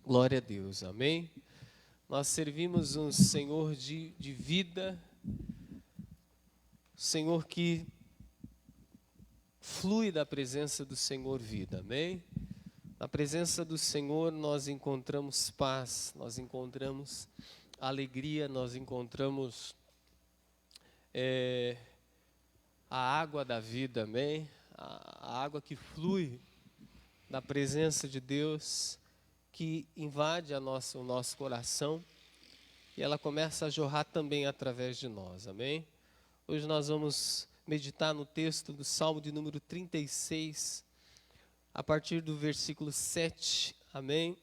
Glória a Deus, amém? Nós servimos um Senhor de vida, Senhor que flui da presença do Senhor vida, amém? Na presença do Senhor nós encontramos paz, nós encontramos alegria, nós encontramos a água da vida, amém? A água que flui da presença de Deus, que invade o nosso coração e ela começa a jorrar também através de nós, amém? Hoje nós vamos meditar no texto do Salmo de número 36, a partir do versículo 7, amém?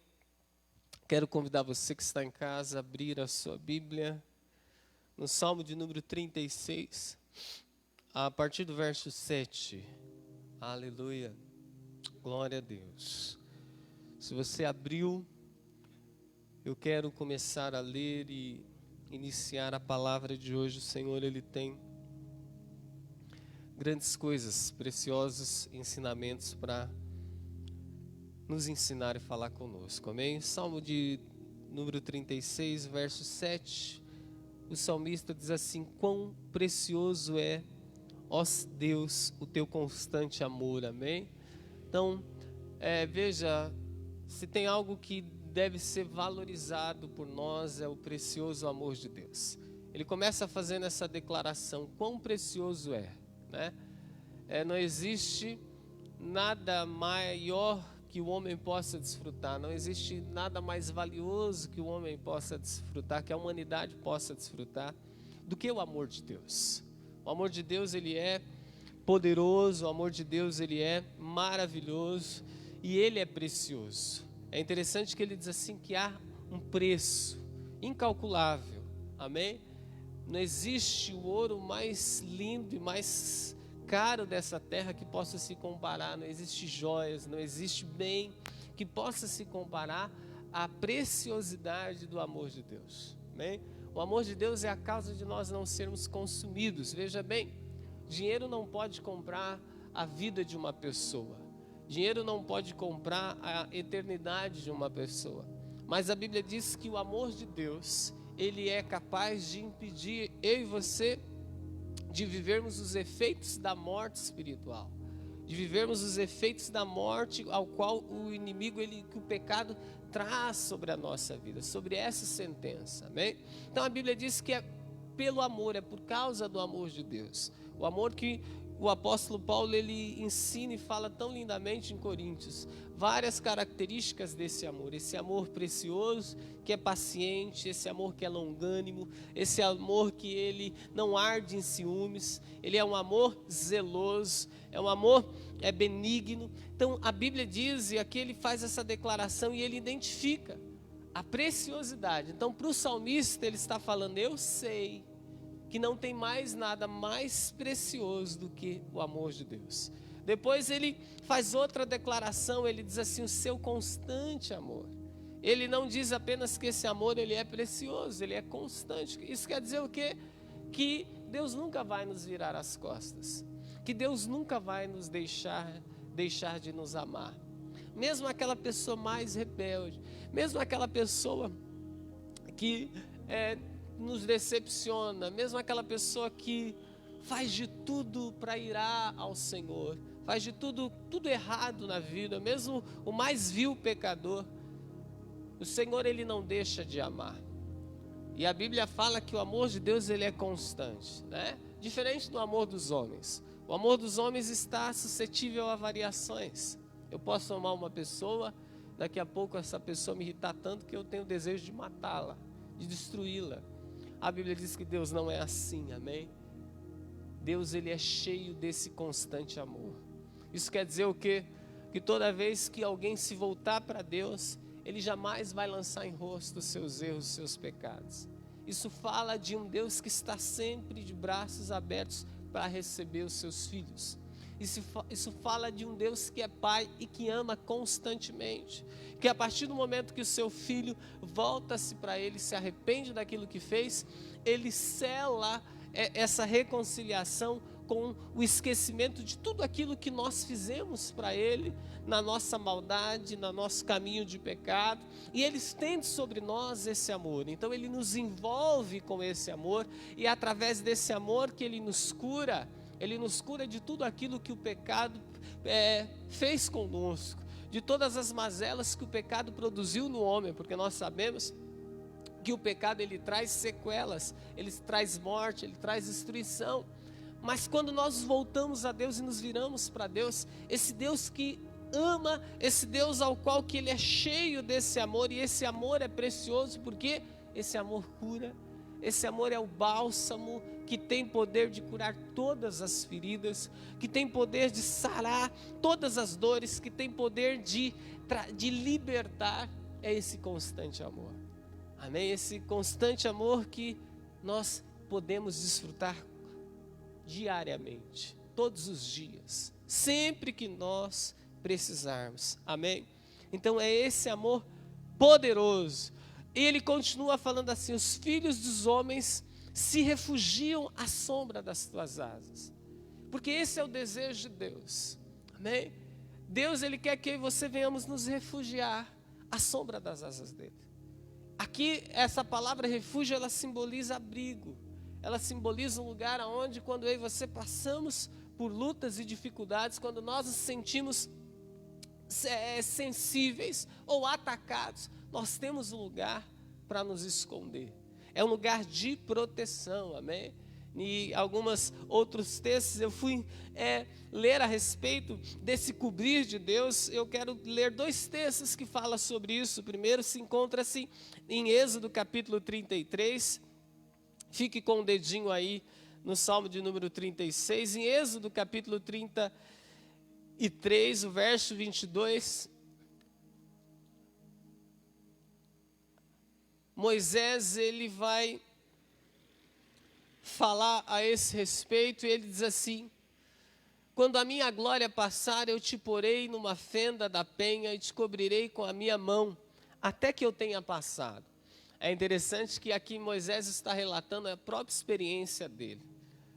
Quero convidar você que está em casa a abrir a sua Bíblia no Salmo de número 36, a partir do verso 7, aleluia, glória a Deus. Se você abriu, eu quero começar a ler e iniciar a palavra de hoje. O Senhor, Ele tem grandes coisas, preciosos ensinamentos para nos ensinar e falar conosco, amém? Salmo de número 36, verso 7, o salmista diz assim: quão precioso é, ó Deus, o teu constante amor, amém? Então, veja, se tem algo que deve ser valorizado por nós, é o precioso amor de Deus. Ele começa fazendo essa declaração: quão precioso é, né? Não existe nada maior que o homem possa desfrutar, não existe nada mais valioso que o homem possa desfrutar, que a humanidade possa desfrutar, do que o amor de Deus. O amor de Deus, ele é poderoso, o amor de Deus, ele é maravilhoso e ele é precioso. É interessante que ele diz assim que há um preço incalculável, amém? Não existe o ouro mais lindo e mais caro dessa terra que possa se comparar, não existe joias, não existe bem que possa se comparar à preciosidade do amor de Deus, amém? O amor de Deus é a causa de nós não sermos consumidos. Veja bem, dinheiro não pode comprar a vida de uma pessoa, dinheiro não pode comprar a eternidade de uma pessoa, mas a Bíblia diz que o amor de Deus, ele é capaz de impedir eu e você de vivermos os efeitos da morte espiritual, de vivermos os efeitos da morte ao qual o inimigo, que o pecado traz sobre a nossa vida, sobre essa sentença, amém? Então a Bíblia diz que é pelo amor, é por causa do amor de Deus, o amor que o apóstolo Paulo, ele ensina e fala tão lindamente em Coríntios, várias características desse amor, esse amor precioso, que é paciente, esse amor que é longânimo, esse amor que ele não arde em ciúmes, ele é um amor zeloso, é um amor benigno. Então a Bíblia diz, e aqui ele faz essa declaração e ele identifica a preciosidade. Então para o salmista ele está falando: eu sei que não tem mais nada mais precioso do que o amor de Deus. Depois ele faz outra declaração, ele diz assim: o seu constante amor. Ele não diz apenas que esse amor, ele é precioso, ele é constante. Isso quer dizer o quê? Que Deus nunca vai nos virar as costas, que Deus nunca vai nos deixar de nos amar. Mesmo aquela pessoa mais rebelde, mesmo aquela pessoa que nos decepciona, mesmo aquela pessoa que faz de tudo para irar ao Senhor, faz de tudo errado na vida, mesmo o mais vil pecador, o Senhor, ele não deixa de amar. E a Bíblia fala que o amor de Deus, ele é constante, né? Diferente do amor dos homens. O amor dos homens está suscetível a variações. Eu posso amar uma pessoa, daqui a pouco essa pessoa me irritar tanto que eu tenho o desejo de matá-la, de destruí-la. A Bíblia diz que Deus não é assim, amém? Deus, ele é cheio desse constante amor. Isso quer dizer o quê? Que toda vez que alguém se voltar para Deus, ele jamais vai lançar em rosto os seus erros, os seus pecados. Isso fala de um Deus que está sempre de braços abertos para receber os seus filhos. Isso fala de um Deus que é pai e que ama constantemente, que a partir do momento que o seu filho volta-se para ele, se arrepende daquilo que fez, ele sela essa reconciliação com o esquecimento de tudo aquilo que nós fizemos para Ele, na nossa maldade, no nosso caminho de pecado, e Ele estende sobre nós esse amor. Então Ele nos envolve com esse amor, e é através desse amor que Ele nos cura de tudo aquilo que o pecado fez conosco, de todas as mazelas que o pecado produziu no homem, porque nós sabemos que o pecado ele traz sequelas, ele traz morte, ele traz destruição. Mas quando nós voltamos a Deus e nos viramos para Deus, esse Deus que ama, esse Deus ao qual que Ele é cheio desse amor, e esse amor é precioso porque esse amor cura, esse amor é o bálsamo que tem poder de curar todas as feridas, que tem poder de sarar todas as dores, que tem poder de libertar, é esse constante amor. Amém? Esse constante amor que nós podemos desfrutar diariamente, todos os dias, sempre que nós precisarmos. Amém? Então é esse amor poderoso. E ele continua falando assim: os filhos dos homens se refugiam à sombra das tuas asas. Porque esse é o desejo de Deus. Amém? Deus, Ele quer que eu e você venhamos nos refugiar à sombra das asas dEle. Aqui, essa palavra refúgio, ela simboliza abrigo. Ela simboliza um lugar onde, quando eu e você passamos por lutas e dificuldades, quando nós nos sentimos sensíveis ou atacados, nós temos um lugar para nos esconder. É um lugar de proteção, amém? E alguns outros textos eu fui ler a respeito desse cobrir de Deus. Eu quero ler 2 textos que falam sobre isso. O primeiro se encontra-se em Êxodo capítulo 33. Fique com o dedinho aí no Salmo de número 36. Em Êxodo capítulo 33, o verso 22. Moisés, ele vai falar a esse respeito, e ele diz assim: quando a minha glória passar, eu te porei numa fenda da penha e te cobrirei com a minha mão, até que eu tenha passado. É interessante que aqui Moisés está relatando a própria experiência dele.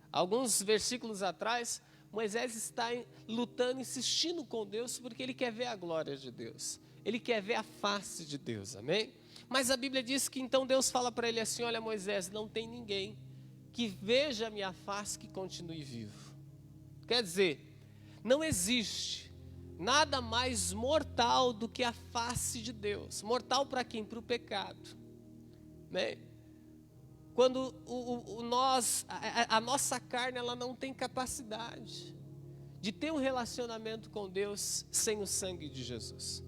Alguns versículos atrás, Moisés está lutando, insistindo com Deus, porque ele quer ver a glória de Deus. Ele quer ver a face de Deus, amém? Mas a Bíblia diz que então Deus fala para ele assim: olha, Moisés, não tem ninguém que veja a minha face que continue vivo. Quer dizer, não existe nada mais mortal do que a face de Deus. Mortal para quem? Para o pecado. Né? Quando a nossa carne, ela não tem capacidade de ter um relacionamento com Deus sem o sangue de Jesus.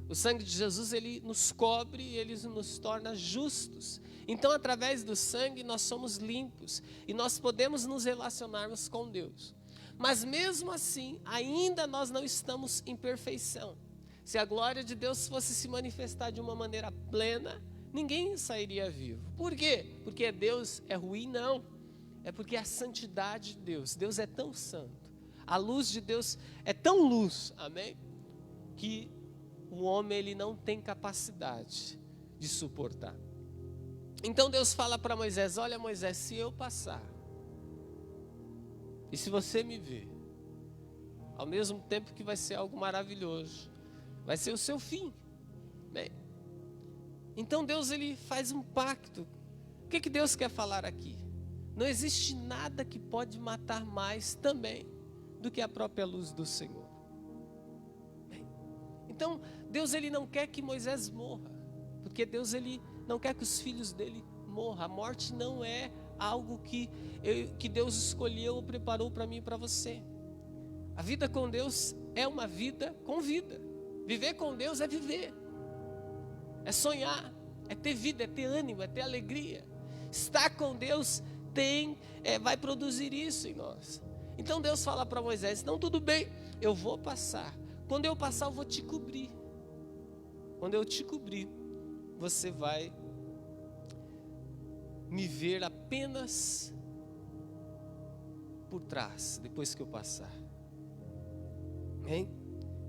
O sangue de Jesus, ele nos cobre, ele nos torna justos. Então, através do sangue, nós somos limpos e nós podemos nos relacionarmos com Deus. Mas mesmo assim, ainda nós não estamos em perfeição. Se a glória de Deus fosse se manifestar de uma maneira plena, ninguém sairia vivo. Por quê? Porque Deus é ruim? Não. É porque a santidade de Deus, Deus é tão santo. A luz de Deus é tão luz, amém? Que o homem, ele não tem capacidade de suportar. Então Deus fala para Moisés: olha, Moisés, se eu passar, e se você me ver, ao mesmo tempo que vai ser algo maravilhoso, vai ser o seu fim. Bem, então Deus, ele faz um pacto. O que Deus quer falar aqui? Não existe nada que pode matar mais também do que a própria luz do Senhor. Então, Deus, ele não quer que Moisés morra, porque Deus, ele não quer que os filhos dele morram. A morte não é algo que Deus escolheu ou preparou para mim e para você. A vida com Deus é uma vida com vida. Viver com Deus é viver, é sonhar, é ter vida, é ter ânimo, é ter alegria. Estar com Deus vai produzir isso em nós. Então Deus fala para Moisés: não, tudo bem, eu vou passar. Quando eu passar, eu vou te cobrir. Quando eu te cobrir, você vai me ver apenas por trás, depois que eu passar. Amém?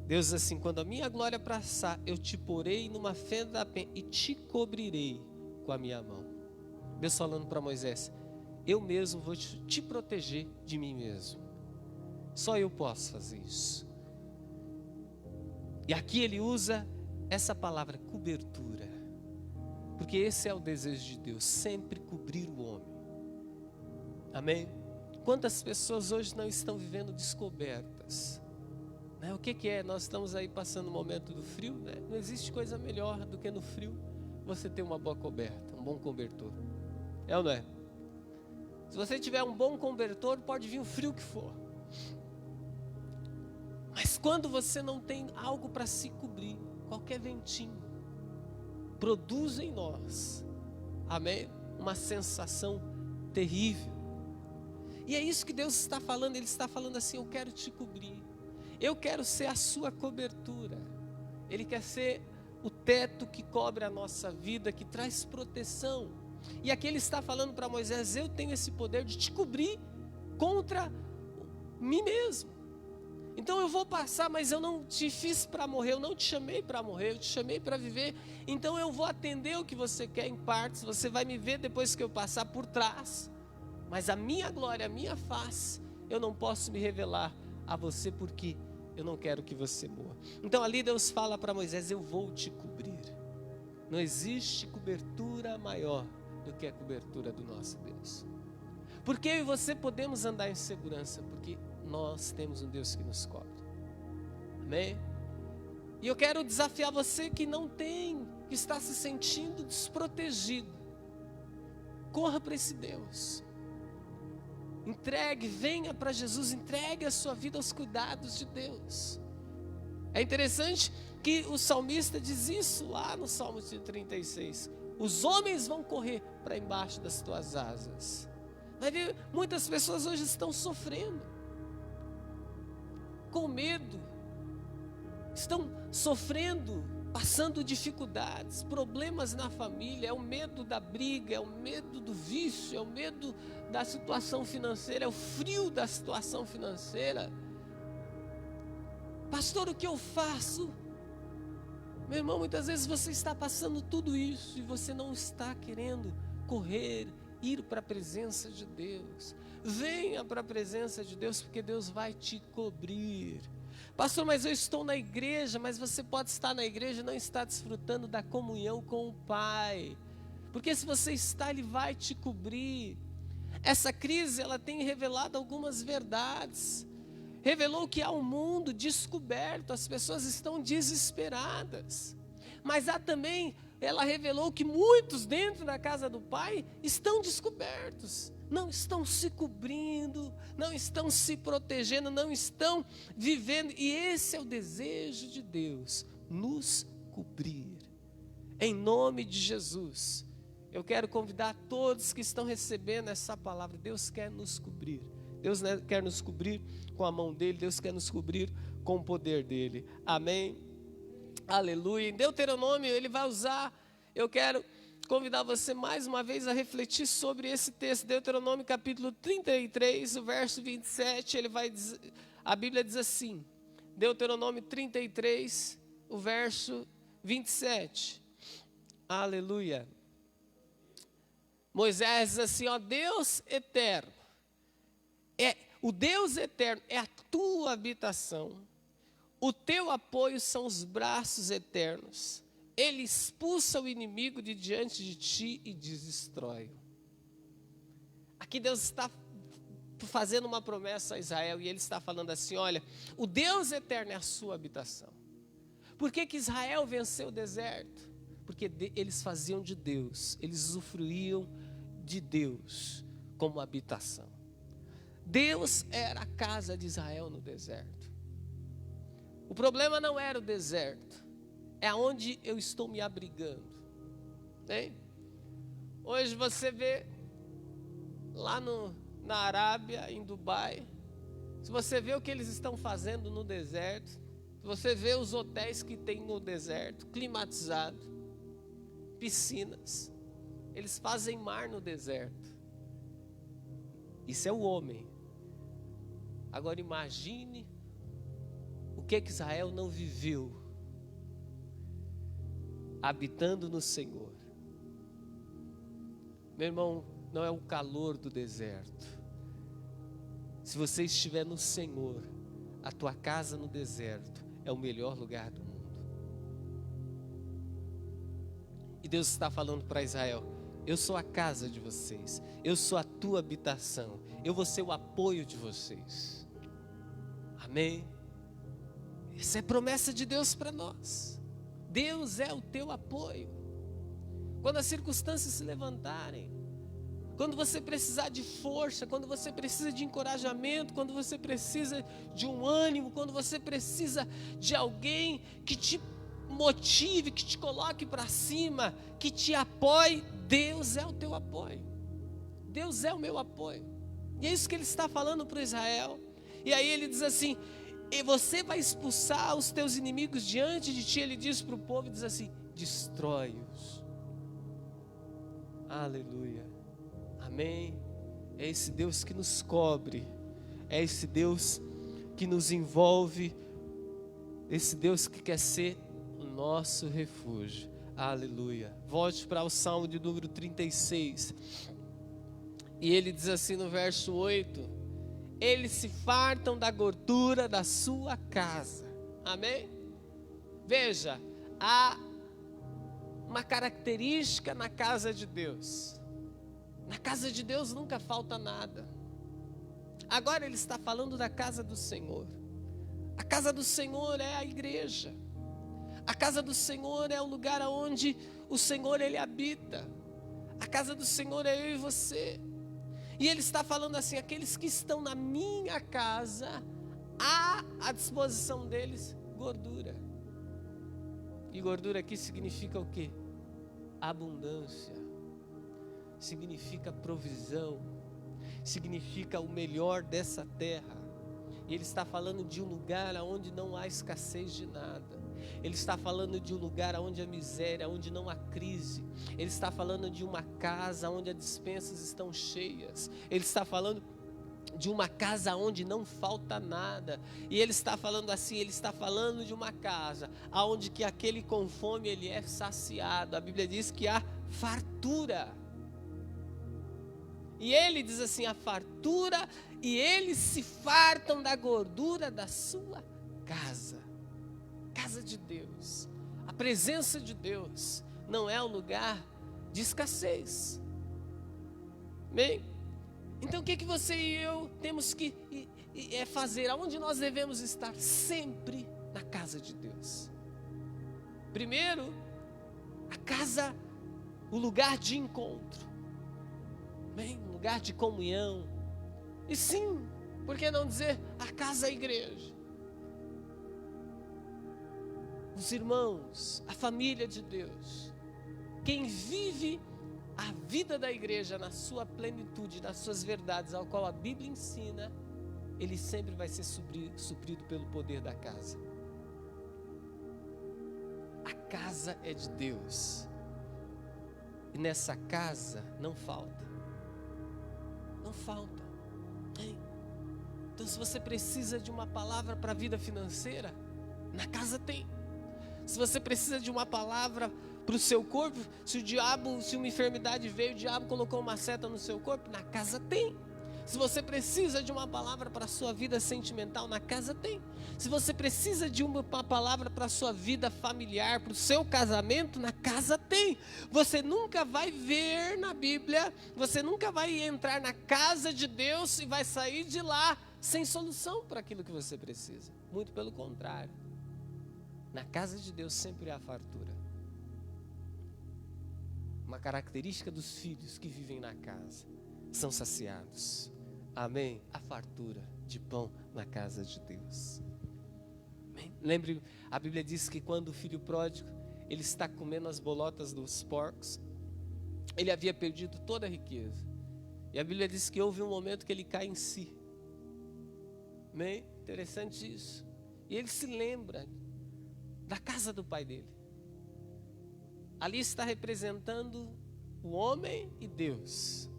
Deus diz assim: quando a minha glória passar, eu te porei numa fenda da penha e te cobrirei com a minha mão. Deus falando para Moisés: eu mesmo vou te proteger de mim mesmo. Só eu posso fazer isso. E aqui ele usa essa palavra, cobertura. Porque esse é o desejo de Deus, sempre cobrir o homem. Amém? Quantas pessoas hoje não estão vivendo descobertas? Né? O que é? Nós estamos aí passando o momento do frio, né? Não existe coisa melhor do que no frio você ter uma boa coberta, um bom cobertor. É ou não é? Se você tiver um bom cobertor, pode vir o frio que for. Mas quando você não tem algo para se cobrir, qualquer ventinho produz em nós, amém? Uma sensação terrível. E é isso que Deus está falando. Ele está falando assim: eu quero te cobrir, eu quero ser a sua cobertura. Ele quer ser o teto que cobre a nossa vida, que traz proteção. E aqui ele está falando para Moisés: eu tenho esse poder de te cobrir contra mim mesmo. Então eu vou passar, mas eu não te fiz para morrer, eu não te chamei para morrer, eu te chamei para viver. Então eu vou atender o que você quer em partes, você vai me ver depois que eu passar por trás. Mas a minha glória, a minha face, eu não posso me revelar a você porque eu não quero que você morra. Então ali Deus fala para Moisés: eu vou te cobrir. Não existe cobertura maior do que a cobertura do nosso Deus. Porque eu e você podemos andar em segurança, porque nós temos um Deus que nos cobre. Amém? E eu quero desafiar você que não tem, que está se sentindo desprotegido. Corra para esse Deus. Entregue, venha para Jesus, entregue a sua vida aos cuidados de Deus. É interessante que o salmista diz isso lá no Salmo 36. Os homens vão correr para embaixo das tuas asas. Vai ver, muitas pessoas hoje estão sofrendo, com medo, estão sofrendo, passando dificuldades, problemas na família. É o medo da briga, é o medo do vício, é o medo da situação financeira, é o frio da situação financeira. Pastor, o que eu faço? Meu irmão, muitas vezes você está passando tudo isso e você não está querendo correr, ir para a presença de Deus. Venha para a presença de Deus, porque Deus vai te cobrir. Pastor, mas eu estou na igreja. Mas você pode estar na igreja e não estar desfrutando da comunhão com o Pai, porque se você está, Ele vai te cobrir. Essa crise, ela tem revelado algumas verdades. Revelou que há um mundo descoberto, as pessoas estão desesperadas. Mas há também, ela revelou que muitos dentro da casa do Pai estão descobertos. Não estão se cobrindo, não estão se protegendo, não estão vivendo. E esse é o desejo de Deus, nos cobrir. Em nome de Jesus, eu quero convidar todos que estão recebendo essa palavra. Deus quer nos cobrir. Deus quer nos cobrir com a mão dele, Deus quer nos cobrir com o poder dele. Amém? Aleluia. Em Deuteronômio ele vai usar, eu quero convidar você mais uma vez a refletir sobre esse texto. Deuteronômio capítulo 33, o verso 27, a Bíblia diz assim, Deuteronômio 33, o verso 27. Aleluia. Moisés diz assim, ó, Deus eterno, o Deus eterno é a tua habitação, o teu apoio são os braços eternos. Ele expulsa o inimigo de diante de ti e destrói-o. Aqui Deus está fazendo uma promessa a Israel e Ele está falando assim, olha, o Deus eterno é a sua habitação. Por que que Israel venceu o deserto? Porque eles faziam de Deus, eles usufruíam de Deus como habitação. Deus era a casa de Israel no deserto. O problema não era o deserto, é onde eu estou me abrigando. Hein? Hoje você vê lá na Arábia, em Dubai, se você vê o que eles estão fazendo no deserto, se você vê os hotéis que tem no deserto, climatizado, piscinas, eles fazem mar no deserto. Isso é o homem. Agora imagine o que Israel não viveu habitando no Senhor. Meu irmão, não é o calor do deserto. Se você estiver no Senhor, a tua casa no deserto é o melhor lugar do mundo. E Deus está falando para Israel: eu sou a casa de vocês, eu sou a tua habitação, eu vou ser o apoio de vocês. Amém? Essa é a promessa de Deus para nós. Deus é o teu apoio. Quando as circunstâncias se levantarem, quando você precisar de força, quando você precisa de encorajamento, quando você precisa de um ânimo, quando você precisa de alguém que te motive, que te coloque para cima, que te apoie, Deus é o teu apoio. Deus é o meu apoio. E é isso que ele está falando para Israel. E aí ele diz assim: e você vai expulsar os teus inimigos diante de ti. Ele diz para o povo, diz assim: destrói-os. Aleluia. Amém. É esse Deus que nos cobre, é esse Deus que nos envolve, esse Deus que quer ser o nosso refúgio. Aleluia. Volte para o Salmo de número 36. E ele diz assim no verso 8: eles se fartam da gordura da sua casa. Amém? Veja, há uma característica na casa de Deus. Na casa de Deus nunca falta nada. Agora ele está falando da casa do Senhor. A casa do Senhor é a igreja. A casa do Senhor é o lugar onde o Senhor ele habita. A casa do Senhor é eu e você. E ele está falando assim: aqueles que estão na minha casa, há à disposição deles gordura. E gordura aqui significa o quê? Abundância. Significa provisão. Significa o melhor dessa terra. E ele está falando de um lugar onde não há escassez de nada. Ele está falando de um lugar onde há miséria, onde não há crise. Ele está falando de uma casa onde as despensas estão cheias. Ele está falando de uma casa onde não falta nada. E ele está falando assim, ele está falando de uma casa onde que aquele com fome ele é saciado. A Bíblia diz que há fartura. E ele diz assim: a fartura, e eles se fartam da gordura da sua casa. Casa de Deus, a presença de Deus não é um lugar de escassez. Bem, então o que que você e eu temos que fazer? Aonde nós devemos estar? Sempre na casa de Deus. Primeiro, a casa, o lugar de encontro. Bem, um lugar de comunhão. E sim, por que não dizer a casa, a igreja? Os irmãos, a família de Deus. Quem vive a vida da igreja na sua plenitude, nas suas verdades, ao qual a Bíblia ensina, ele sempre vai ser suprido pelo poder da casa. A casa é de Deus. E nessa casa não falta. Não falta. Então, se você precisa de uma palavra para a vida financeira, na casa tem. Se você precisa de uma palavra para o seu corpo, se uma enfermidade veio, o diabo colocou uma seta no seu corpo, na casa tem. Se você precisa de uma palavra para a sua vida sentimental, na casa tem. Se você precisa de uma palavra para a sua vida familiar, para o seu casamento, na casa tem. Você nunca vai ver na Bíblia, você nunca vai entrar na casa de Deus e vai sair de lá sem solução para aquilo que você precisa. Muito pelo contrário. Na casa de Deus sempre há fartura. Uma característica dos filhos que vivem na casa: são saciados. Amém? A fartura de pão na casa de Deus. Amém? Lembre, a Bíblia diz que quando o filho pródigo, ele está comendo as bolotas dos porcos, ele havia perdido toda a riqueza. E a Bíblia diz que houve um momento que ele cai em si. Amém? Interessante isso. E ele se lembra da casa do pai dele. Ali está representando o homem e Deus.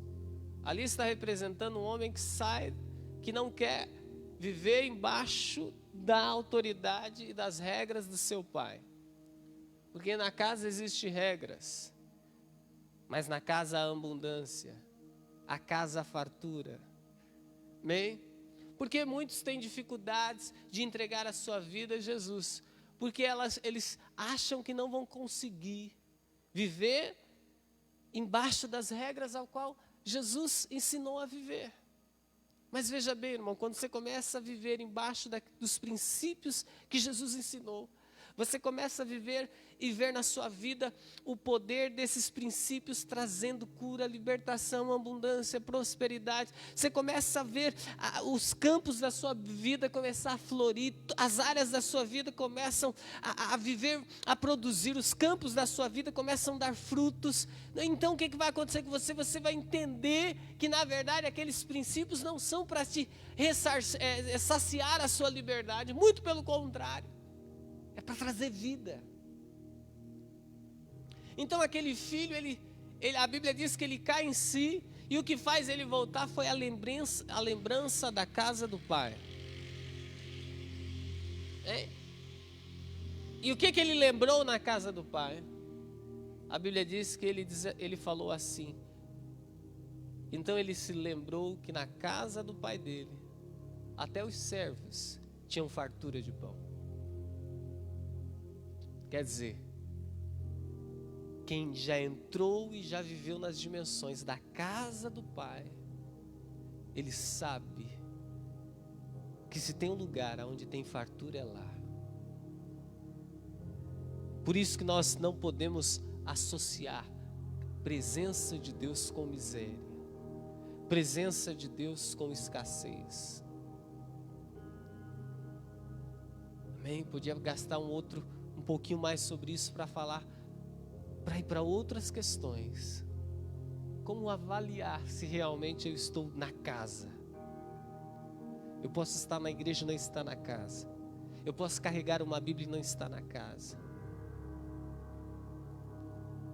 Ali está representando um homem que sai, que não quer viver embaixo da autoridade e das regras do seu pai. Porque na casa existem regras, mas na casa há abundância. a casa fartura. Amém? Porque muitos têm dificuldades de entregar a sua vida a Jesus, porque eles acham que não vão conseguir viver embaixo das regras ao qual Jesus ensinou a viver. Mas veja bem, irmão, quando você começa a viver embaixo dos princípios que Jesus ensinou, você começa a viver e ver na sua vida o poder desses princípios trazendo cura, libertação, abundância, prosperidade. Você começa a ver os campos da sua vida começar a florir, as áreas da sua vida começam a viver, a produzir, os campos da sua vida começam a dar frutos. Então o que vai acontecer com você? Você vai entender que na verdade aqueles princípios não são para te saciar a sua liberdade, muito pelo contrário. É para trazer vida. Então aquele filho, a Bíblia diz que ele cai em si, e o que faz ele voltar foi a lembrança da casa do pai. E o que ele lembrou na casa do pai? A Bíblia diz que ele falou assim. Então ele se lembrou que na casa do pai dele, até os servos tinham fartura de pão. Quer dizer, quem já entrou e já viveu nas dimensões da casa do Pai, ele sabe que se tem um lugar onde tem fartura é lá. Por isso que nós não podemos associar presença de Deus com miséria, presença de Deus com escassez. Amém? Podia gastar um pouquinho mais sobre isso para ir para outras questões. Como avaliar se realmente eu estou na casa? Eu posso estar na igreja e não estar na casa. Eu posso carregar uma Bíblia e não estar na casa.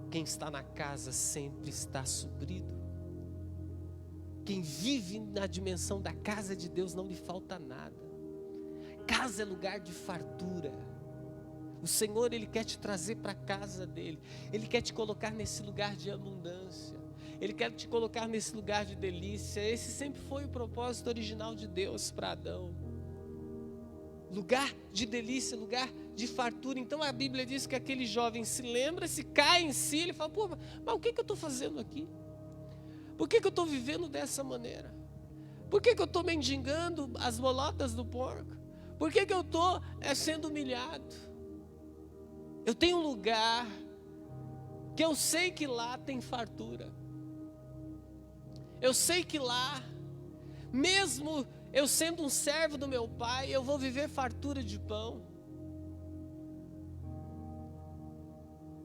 Quem está na casa sempre está suprido. Quem vive na dimensão da casa de Deus não lhe falta nada. Casa é lugar de fartura. O Senhor, Ele quer te trazer para a casa dEle. Ele quer te colocar nesse lugar de abundância. Ele quer te colocar nesse lugar de delícia. Esse sempre foi o propósito original de Deus para Adão. Lugar de delícia, lugar de fartura. Então a Bíblia diz que aquele jovem se lembra, se cai em si, ele fala, pô, mas o que eu estou fazendo aqui? Por que eu estou vivendo dessa maneira? Por que eu estou mendigando as bolotas do porco? Por que eu estou sendo humilhado? Eu tenho um lugar que eu sei que lá tem fartura. Eu sei que lá, mesmo eu sendo um servo do meu pai, eu vou viver fartura de pão.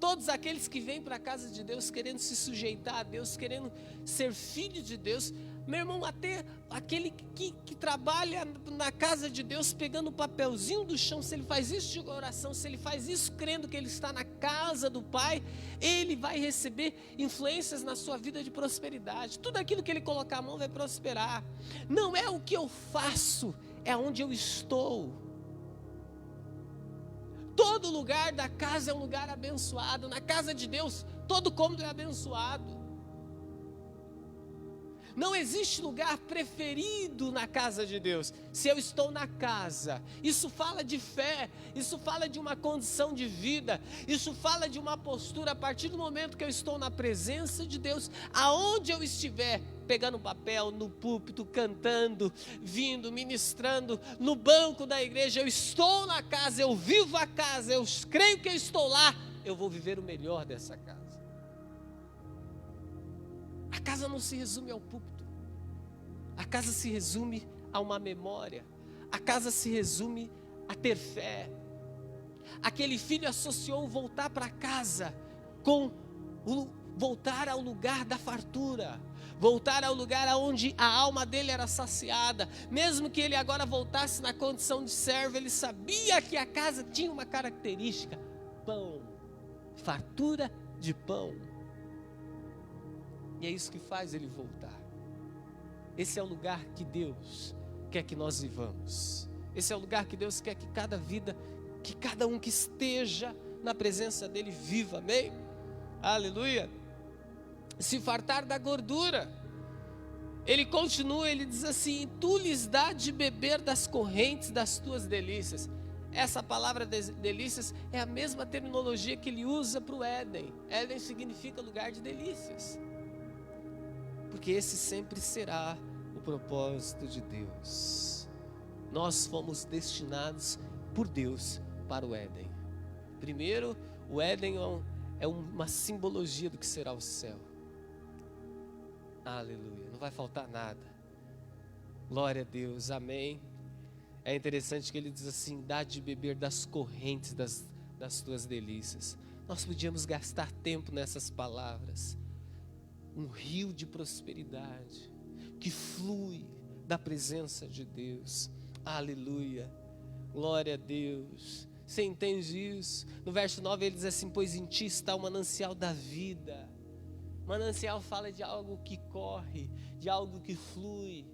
Todos aqueles que vêm para a casa de Deus querendo se sujeitar a Deus, querendo ser filho de Deus, meu irmão, até aquele que trabalha na casa de Deus pegando o papelzinho do chão, se ele faz isso de oração, se ele faz isso crendo que ele está na casa do Pai, ele vai receber influências na sua vida de prosperidade. Tudo aquilo que ele colocar a mão vai prosperar. Não é o que eu faço, é onde eu estou. Todo lugar da casa é um lugar abençoado. Na casa de Deus, todo cômodo é abençoado. Não existe lugar preferido na casa de Deus. Se eu estou na casa, isso fala de fé, isso fala de uma condição de vida, isso fala de uma postura. A partir do momento que eu estou na presença de Deus, aonde eu estiver, pegando papel, no púlpito, cantando, vindo, ministrando, no banco da igreja, eu estou na casa, eu vivo a casa, eu creio que eu estou lá, eu vou viver o melhor dessa casa. A casa não se resume ao púlpito. A casa se resume a uma memória. A casa se resume a ter fé. Aquele filho associou voltar para casa com voltar ao lugar da fartura. Voltar ao lugar onde a alma dele era saciada. Mesmo que ele agora voltasse na condição de servo, ele sabia que a casa tinha uma característica: pão, fartura de pão. E é isso que faz ele voltar. Esse é o lugar que Deus quer que nós vivamos. Esse é o lugar que Deus quer que cada um que esteja na presença dele viva, amém? Aleluia. Se fartar da gordura. Ele continua, ele diz assim: tu lhes dá de beber das correntes das tuas delícias. Essa palavra delícias é a mesma terminologia que ele usa para o Éden. Éden significa lugar de delícias. Porque esse sempre será o propósito de Deus. Nós fomos destinados por Deus para o Éden. Primeiro, o Éden é uma simbologia do que será o céu. Aleluia, não vai faltar nada. Glória a Deus, amém. É interessante que ele diz assim: dá de beber das correntes das tuas delícias. Nós podíamos gastar tempo nessas palavras. Um rio de prosperidade que flui da presença de Deus. Aleluia, glória a Deus. Você entende isso? No verso 9 ele diz assim: pois em ti está o manancial da vida. Manancial fala de algo que corre, de algo que flui.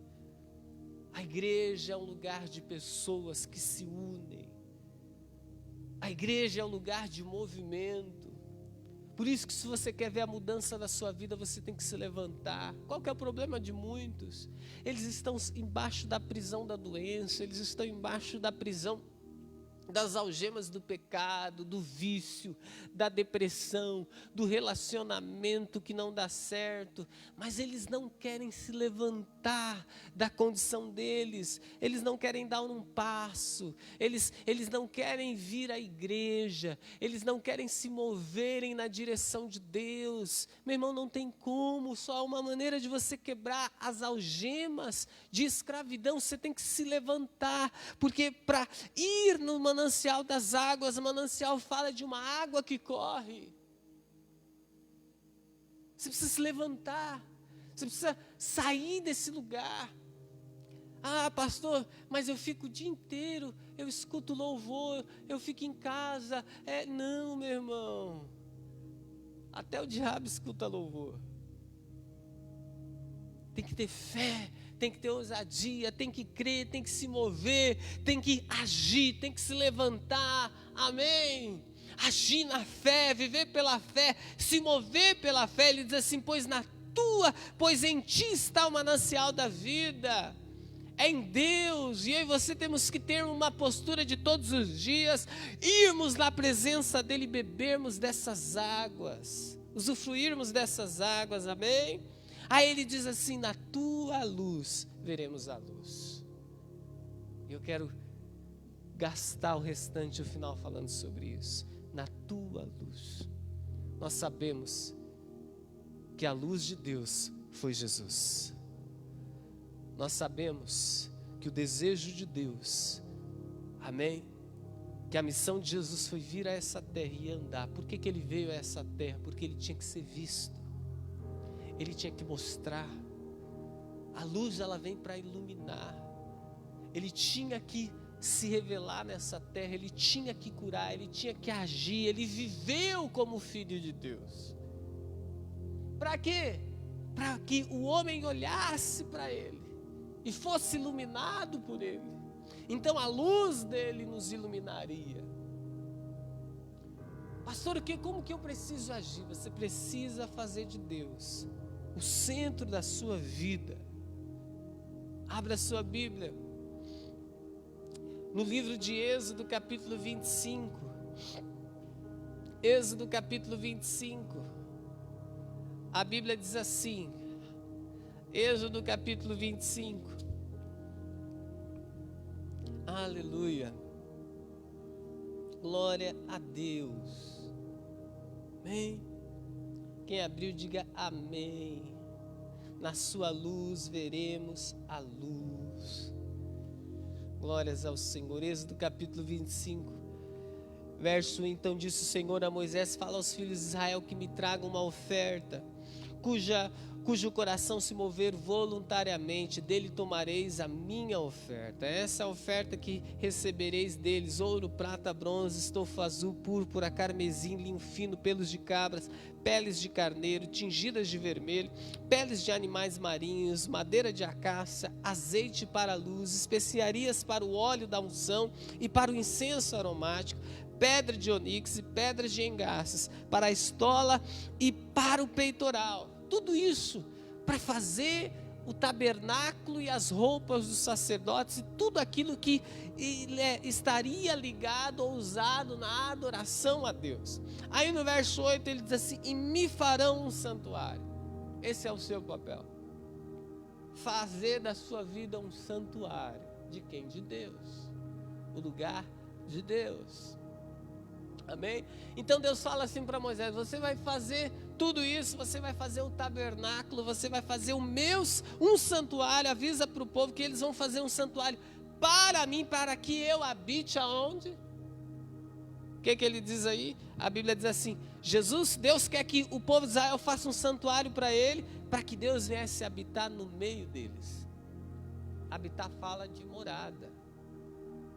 A igreja é um lugar de pessoas que se unem. A igreja é um lugar de movimento. Por isso que se você quer ver a mudança da sua vida, você tem que se levantar. Qual que é o problema de muitos? Eles estão embaixo da prisão da doença, eles estão embaixo da prisão das algemas do pecado, do vício, da depressão, do relacionamento que não dá certo, mas eles não querem se levantar da condição deles, eles não querem dar um passo, eles não querem vir à igreja, eles não querem se moverem na direção de Deus. Meu irmão, não tem como, só há uma maneira de você quebrar as algemas de escravidão. Você tem que se levantar, porque para ir no manancial das águas, o manancial fala de uma água que corre. Você precisa se levantar, você precisa sair desse lugar. Ah, pastor, mas eu fico o dia inteiro, eu escuto louvor, eu fico em casa. Não, meu irmão, até o diabo escuta louvor. Tem que ter fé, tem que ter ousadia, tem que crer, tem que se mover, tem que agir, tem que se levantar, amém? Agir na fé, viver pela fé, se mover pela fé. Ele diz assim: pois em ti está o manancial da vida. É em Deus, e eu e você temos que ter uma postura de todos os dias, irmos na presença dEle, bebermos dessas águas, usufruirmos dessas águas, amém? Aí ele diz assim: na tua luz veremos a luz. Eu quero gastar o restante, o final, falando sobre isso. Na tua luz. Nós sabemos que a luz de Deus foi Jesus. Nós sabemos que o desejo de Deus, amém? Que a missão de Jesus foi vir a essa terra e andar. Por que ele veio a essa terra? Porque ele tinha que ser visto. Ele tinha que mostrar. A luz, ela vem para iluminar. Ele tinha que se revelar nessa terra. Ele tinha que curar. Ele tinha que agir. Ele viveu como filho de Deus. Para quê? Para que o homem olhasse para ele e fosse iluminado por ele. Então a luz dele nos iluminaria. Pastor, como que eu preciso agir? Você precisa fazer de Deus o centro da sua vida. Abra a sua Bíblia no livro de Êxodo, capítulo 25. Êxodo, capítulo 25. A Bíblia diz assim, Êxodo, capítulo 25. Aleluia. Glória a Deus. Amém. Quem abriu, diga amém. Na sua luz veremos a luz. Glórias ao Senhor. Êxodo capítulo 25, verso 1. Então disse o Senhor a Moisés: fala aos filhos de Israel que me tragam uma oferta, cujo coração se mover voluntariamente, dele tomareis a minha oferta. Essa é a oferta que recebereis deles: ouro, prata, bronze, estofo azul, púrpura, carmesim, linho fino, pelos de cabras, peles de carneiro, tingidas de vermelho, peles de animais marinhos, madeira de acácia, azeite para a luz, especiarias para o óleo da unção e para o incenso aromático, pedra de onix e pedras de engaças, para a estola e para o peitoral. Tudo isso para fazer o tabernáculo e as roupas dos sacerdotes e tudo aquilo que estaria ligado ou usado na adoração a Deus. Aí no verso 8 ele diz assim: e me farão um santuário. Esse é o seu papel. Fazer da sua vida um santuário. De quem? De Deus. O lugar de Deus. Amém? Então Deus fala assim para Moisés: você vai fazer tudo isso, você vai fazer o tabernáculo, você vai fazer um santuário. Avisa para o povo que eles vão fazer um santuário para mim, para que eu habite aonde? O que ele diz aí? A Bíblia diz assim: Deus quer que o povo de Israel faça um santuário para ele, para que Deus viesse habitar no meio deles. Habitar fala de morada,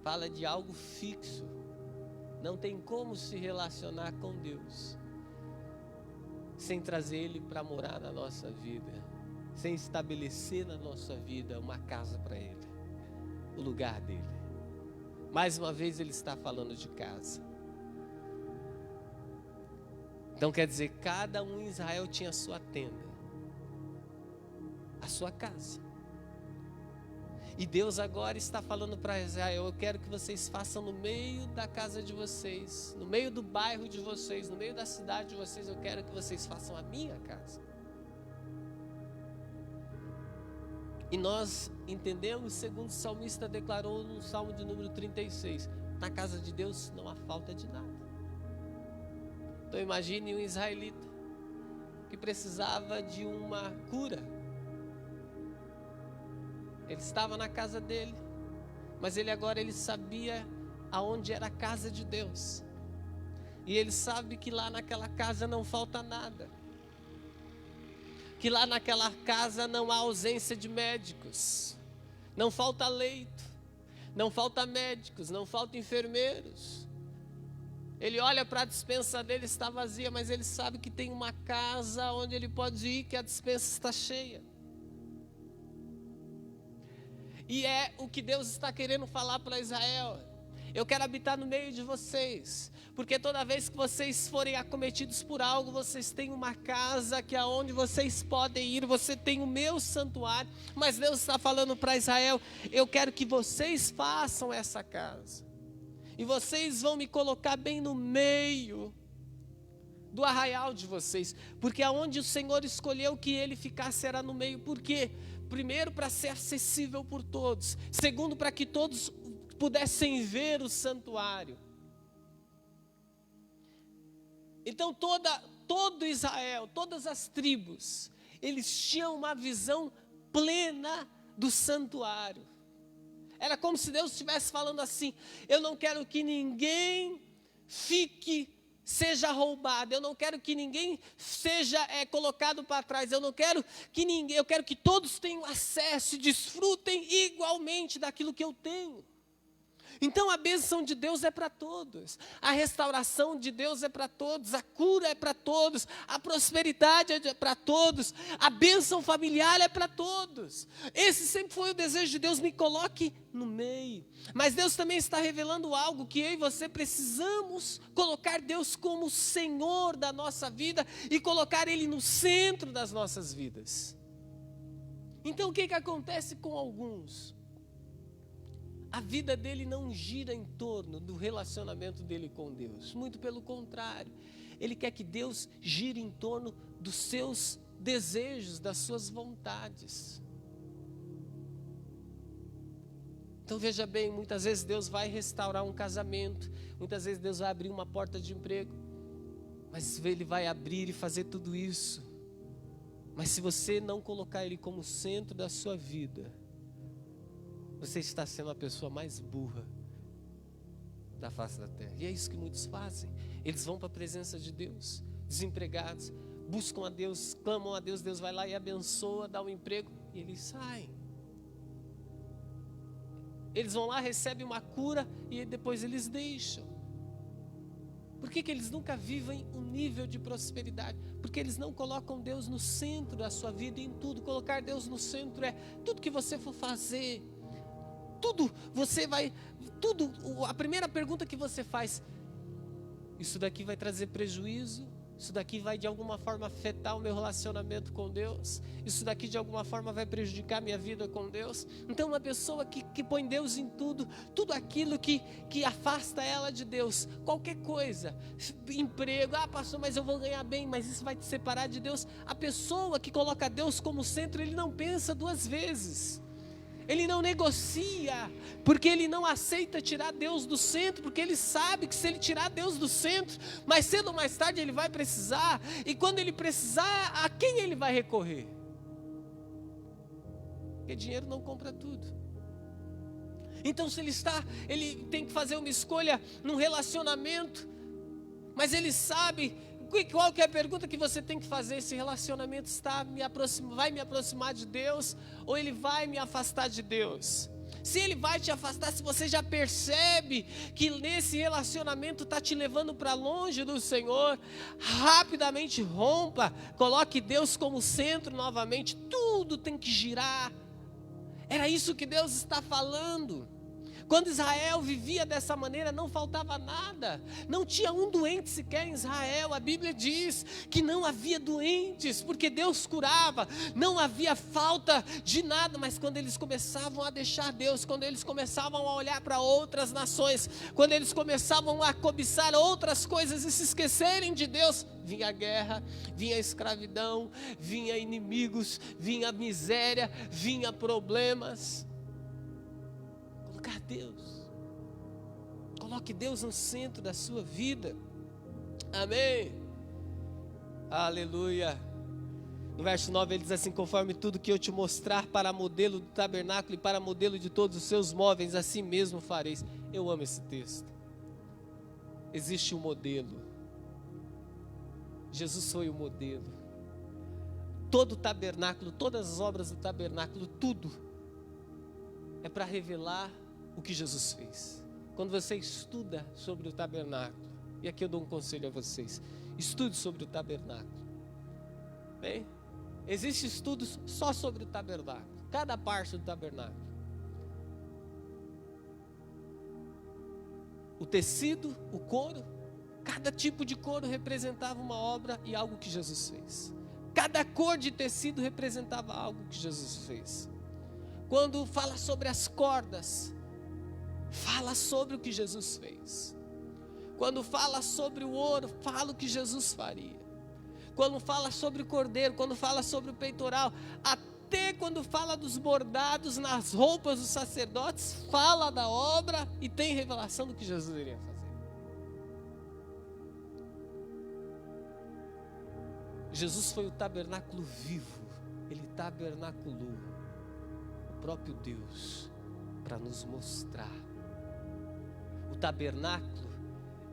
fala de algo fixo. Não tem como se relacionar com Deus sem trazer Ele para morar na nossa vida, sem estabelecer na nossa vida uma casa para Ele, o lugar dEle. Mais uma vez Ele está falando de casa. Então quer dizer, cada um em Israel tinha a sua tenda, a sua casa. E Deus agora está falando para Israel: eu quero que vocês façam no meio da casa de vocês, no meio do bairro de vocês, no meio da cidade de vocês, eu quero que vocês façam a minha casa. E nós entendemos, segundo o salmista declarou no Salmo de número 36, na casa de Deus não há falta de nada. Então imagine um israelita que precisava de uma cura. Ele estava na casa dele, mas ele sabia aonde era a casa de Deus. E ele sabe que lá naquela casa não falta nada. Que lá naquela casa não há ausência de médicos. Não falta leito, não falta médicos, não falta enfermeiros. Ele olha para a despensa dele, está vazia, mas ele sabe que tem uma casa onde ele pode ir, que a despensa está cheia. E é o que Deus está querendo falar para Israel: eu quero habitar no meio de vocês, porque toda vez que vocês forem acometidos por algo, vocês têm uma casa que é onde vocês podem ir, você tem o meu santuário. Mas Deus está falando para Israel: eu quero que vocês façam essa casa, e vocês vão me colocar bem no meio do arraial de vocês, porque aonde o Senhor escolheu que ele ficasse era no meio. Por quê? Primeiro, para ser acessível por todos. Segundo, para que todos pudessem ver o santuário. Então todo Israel, todas as tribos, eles tinham uma visão plena do santuário. Era como se Deus estivesse falando assim: eu não quero que ninguém seja roubado, eu não quero que ninguém seja colocado para trás, eu quero que todos tenham acesso e desfrutem igualmente daquilo que eu tenho. Então a bênção de Deus é para todos, a restauração de Deus é para todos, a cura é para todos, a prosperidade é para todos, a bênção familiar é para todos. Esse sempre foi o desejo de Deus: me coloque no meio. Mas Deus também está revelando algo, que eu e você precisamos colocar Deus como Senhor da nossa vida e colocar Ele no centro das nossas vidas. Então o que acontece com alguns? A vida dele não gira em torno do relacionamento dele com Deus. Muito pelo contrário. Ele quer que Deus gire em torno dos seus desejos, das suas vontades. Então veja bem, muitas vezes Deus vai restaurar um casamento. Muitas vezes Deus vai abrir uma porta de emprego. Mas Ele vai abrir e fazer tudo isso. Mas se você não colocar Ele como centro da sua vida, você está sendo a pessoa mais burra da face da terra. E é isso que muitos fazem. Eles vão para a presença de Deus, desempregados, buscam a Deus, clamam a Deus, Deus vai lá e abençoa, dá um emprego, e eles saem. Eles vão lá, recebem uma cura, e depois eles deixam. Por que eles nunca vivem um nível de prosperidade? Porque eles não colocam Deus no centro da sua vida em tudo. Colocar Deus no centro é tudo que você for fazer. A primeira pergunta que você faz: isso daqui vai trazer prejuízo Isso daqui vai de alguma forma afetar o meu relacionamento com Deus. Isso daqui de alguma forma vai prejudicar a minha vida com Deus. Então uma pessoa que põe Deus em tudo, tudo aquilo que afasta ela de Deus, qualquer coisa, emprego, pastor, mas eu vou ganhar bem, mas isso vai te separar de Deus. A pessoa que coloca Deus como centro, ele não pensa duas vezes. Ele não negocia, porque ele não aceita tirar Deus do centro, porque ele sabe que se ele tirar Deus do centro, mais cedo ou mais tarde ele vai precisar, e quando ele precisar, a quem ele vai recorrer? Porque dinheiro não compra tudo. Então se ele tem que fazer uma escolha num relacionamento, mas ele sabe, qual que é a pergunta que você tem que fazer? Esse relacionamento vai me aproximar de Deus, ou ele vai me afastar de Deus? Se ele vai te afastar, se você já percebe que nesse relacionamento está te levando para longe do Senhor, rapidamente rompa, coloque Deus como centro novamente, tudo tem que girar. Era isso que Deus está falando. Quando Israel vivia dessa maneira, não faltava nada, não tinha um doente sequer em Israel. A Bíblia diz que não havia doentes, porque Deus curava, não havia falta de nada. Mas quando eles começavam a deixar Deus, quando eles começavam a olhar para outras nações, quando eles começavam a cobiçar outras coisas e se esquecerem de Deus, vinha a guerra, vinha a escravidão, vinha inimigos, vinha a miséria, vinha problemas. Colocar Deus, coloque Deus no centro da sua vida, amém, aleluia. No verso 9 ele diz assim: conforme tudo que eu te mostrar para modelo do tabernáculo e para modelo de todos os seus móveis, assim mesmo fareis. Eu amo esse texto. Existe um modelo, Jesus foi o modelo. Todo o tabernáculo, todas as obras do tabernáculo, tudo é para revelar o que Jesus fez. Quando você estuda sobre o tabernáculo, e aqui eu dou um conselho a vocês: estude sobre o tabernáculo. Bem, existem estudos só sobre o tabernáculo, cada parte do tabernáculo. O tecido, o couro, cada tipo de couro representava uma obra e algo que Jesus fez. Cada cor de tecido representava algo que Jesus fez. Quando fala sobre as cordas, fala sobre o que Jesus fez. Quando fala sobre o ouro, fala o que Jesus faria. Quando fala sobre o cordeiro, quando fala sobre o peitoral, até quando fala dos bordados nas roupas dos sacerdotes, fala da obra e tem revelação do que Jesus iria fazer. Jesus foi o tabernáculo vivo, ele tabernaculou o próprio Deus para nos mostrar. O tabernáculo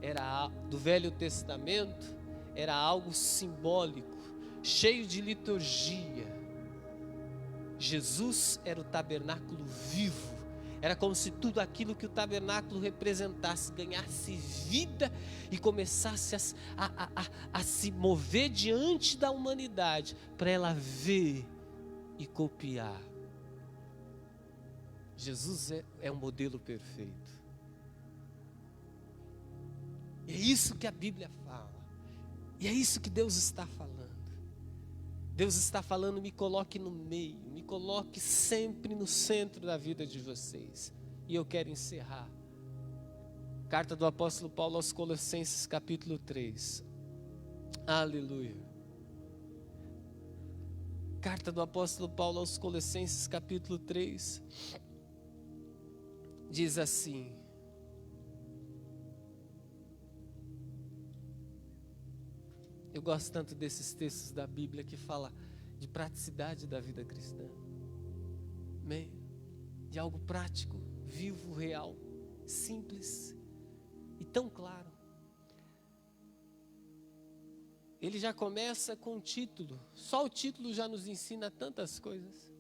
era do Velho Testamento, era algo simbólico, cheio de liturgia. Jesus era o tabernáculo vivo. Era como se tudo aquilo que o tabernáculo representasse ganhasse vida e começasse a se mover diante da humanidade, para ela ver e copiar. Jesus é um modelo perfeito. E é isso que a Bíblia fala. E é isso que Deus está falando. Deus está falando: me coloque no meio, me coloque sempre no centro da vida de vocês. E eu quero encerrar. Carta do apóstolo Paulo aos Colossenses, capítulo 3. Aleluia. Carta do apóstolo Paulo aos Colossenses, capítulo 3. Diz assim: eu gosto tanto desses textos da Bíblia que fala de praticidade da vida cristã. Amém? De algo prático, vivo, real, simples e tão claro. Ele já começa com um título. Só o título já nos ensina tantas coisas.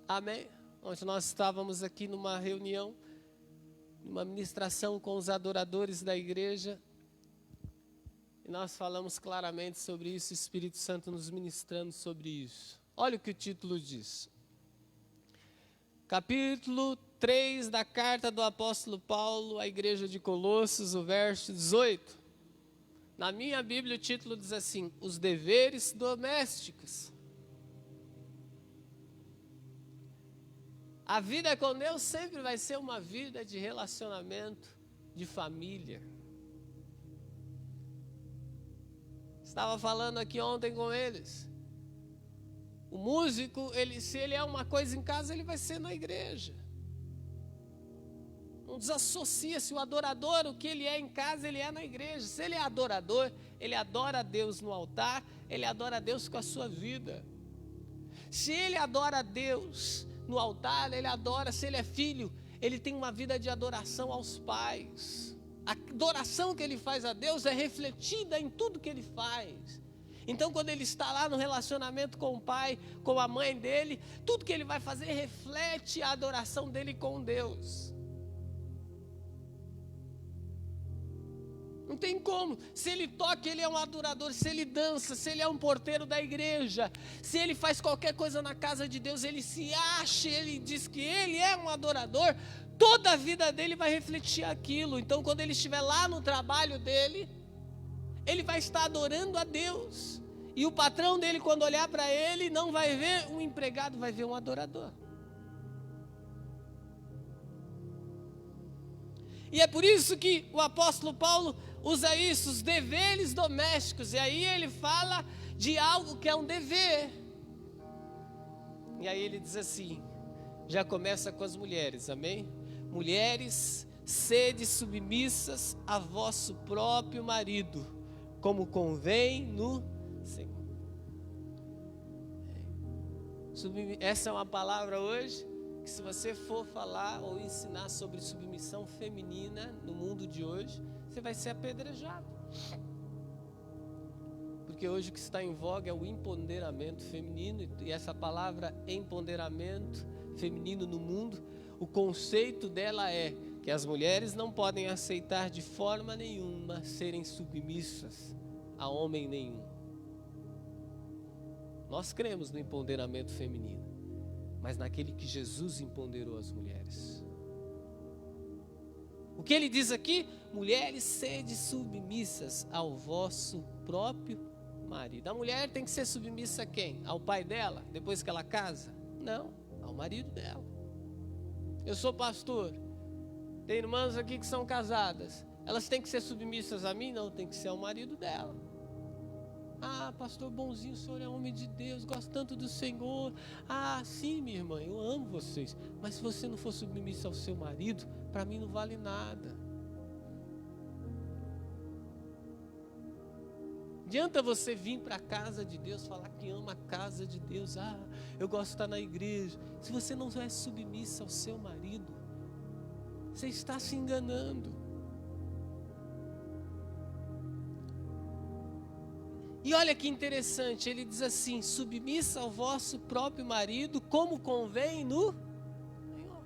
Amém? Ontem nós estávamos aqui numa reunião, numa ministração com os adoradores da igreja. E nós falamos claramente sobre isso, o Espírito Santo nos ministrando sobre isso. Olha o que o título diz. Capítulo 3 da carta do apóstolo Paulo à igreja de Colossos, o verso 18. Na minha Bíblia o título diz assim: os deveres domésticos. A vida com Deus sempre vai ser uma vida de relacionamento, de família. Estava falando aqui ontem com eles. O músico, se ele é uma coisa em casa, ele vai ser na igreja. Não desassocia-se. O adorador, o que ele é em casa, ele é na igreja. Se ele é adorador, ele adora a Deus no altar, ele adora a Deus com a sua vida. Se ele adora a Deus no altar, ele adora. Se ele é filho, ele tem uma vida de adoração aos pais. A adoração que ele faz a Deus é refletida em tudo que ele faz. Então, quando ele está lá no relacionamento com o pai, com a mãe dele, tudo que ele vai fazer reflete a adoração dele com Deus. Não tem como. Se ele toca, ele é um adorador. Se ele dança, se ele é um porteiro da igreja, se ele faz qualquer coisa na casa de Deus, ele se acha, ele diz que ele é um adorador, toda a vida dele vai refletir aquilo. Então, quando ele estiver lá no trabalho dele, ele vai estar adorando a Deus. E o patrão dele, quando olhar para ele, não vai ver um empregado, vai ver um adorador. E é por isso que o apóstolo Paulo usa isso, os deveres domésticos. E aí ele fala de algo que é um dever. E aí ele diz assim, já começa com as mulheres, amém? Mulheres, sede submissas a vosso próprio marido, como convém no Senhor. Essa é uma palavra hoje que, se você for falar ou ensinar sobre submissão feminina no mundo de hoje, você vai ser apedrejado. Porque hoje o que está em voga é o empoderamento feminino, e essa palavra empoderamento feminino no mundo, o conceito dela é que as mulheres não podem aceitar de forma nenhuma serem submissas a homem nenhum. Nós cremos no empoderamento feminino, mas naquele que Jesus empoderou as mulheres. O que ele diz aqui? Mulheres, sede submissas ao vosso próprio marido. A mulher tem que ser submissa a quem? Ao pai dela, depois que ela casa? Não, ao marido dela. Eu sou pastor, tem irmãs aqui que são casadas, elas têm que ser submissas a mim? Não, tem que ser ao marido dela. Ah, pastor bonzinho, o senhor é homem de Deus, gosto tanto do Senhor. Ah, sim, minha irmã, eu amo vocês. Mas se você não for submissa ao seu marido, para mim não vale nada. Adianta você vir para a casa de Deus, falar que ama a casa de Deus. Ah, eu gosto de estar na igreja. Se você não é submissa ao seu marido, você está se enganando. E olha que interessante, ele diz assim, submissa ao vosso próprio marido, como convém no Senhor.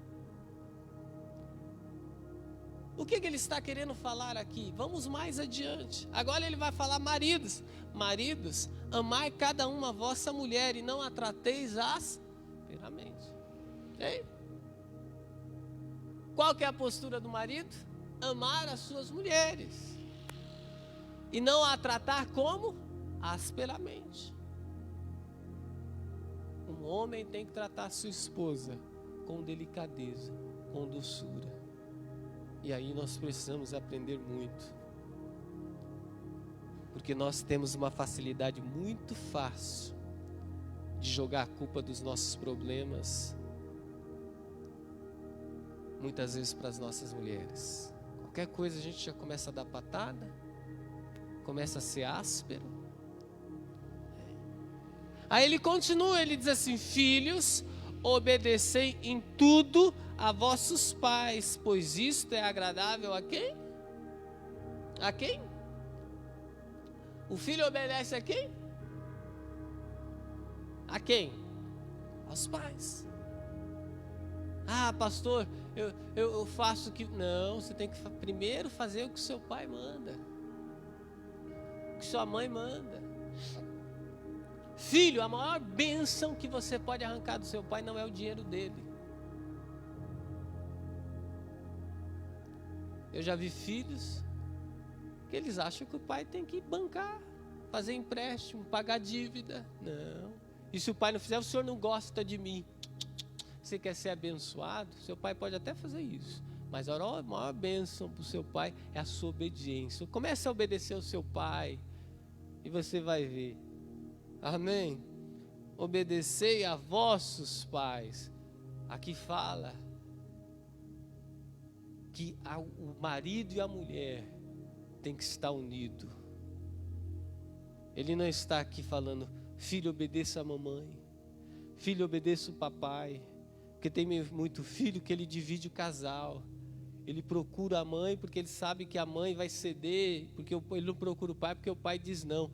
O que ele está querendo falar aqui? Vamos mais adiante. Agora ele vai falar maridos. Maridos, amai cada uma a vossa mulher e não a trateis asperamente. Okay? Qual que é a postura do marido? Amar as suas mulheres. E não a tratar como? Asperamente. Um homem tem que tratar sua esposa com delicadeza, com doçura. E aí nós precisamos aprender muito. Porque nós temos uma facilidade muito fácil de jogar a culpa dos nossos problemas, muitas vezes, para as nossas mulheres. Qualquer coisa a gente já começa a dar patada, começa a ser áspero. Aí ele continua, ele diz assim, filhos, obedecei em tudo a vossos pais, pois isto é agradável a quem? A quem? O filho obedece a quem? A quem? Aos pais. Ah, pastor, eu faço o que... Não, você tem que primeiro fazer o que seu pai manda, o que sua mãe manda. Filho, a maior bênção que você pode arrancar do seu pai não é o dinheiro dele. Eu já vi filhos Porque eles acham que o pai tem que bancar, fazer empréstimo, pagar dívida. Não. E se o pai não fizer, o senhor não gosta de mim. Você quer ser abençoado? Seu pai pode até fazer isso. Mas a maior bênção para o seu pai é a sua obediência. Comece a obedecer ao seu pai e você vai ver. Amém? Obedecei a vossos pais. Aqui fala que o marido e a mulher tem que estar unidos. Ele não está aqui falando, filho, obedeça a mamãe, filho, obedeça o papai, porque tem muito filho que ele divide o casal. Ele procura a mãe porque ele sabe que a mãe vai ceder, porque ele não procura o pai porque o pai diz não.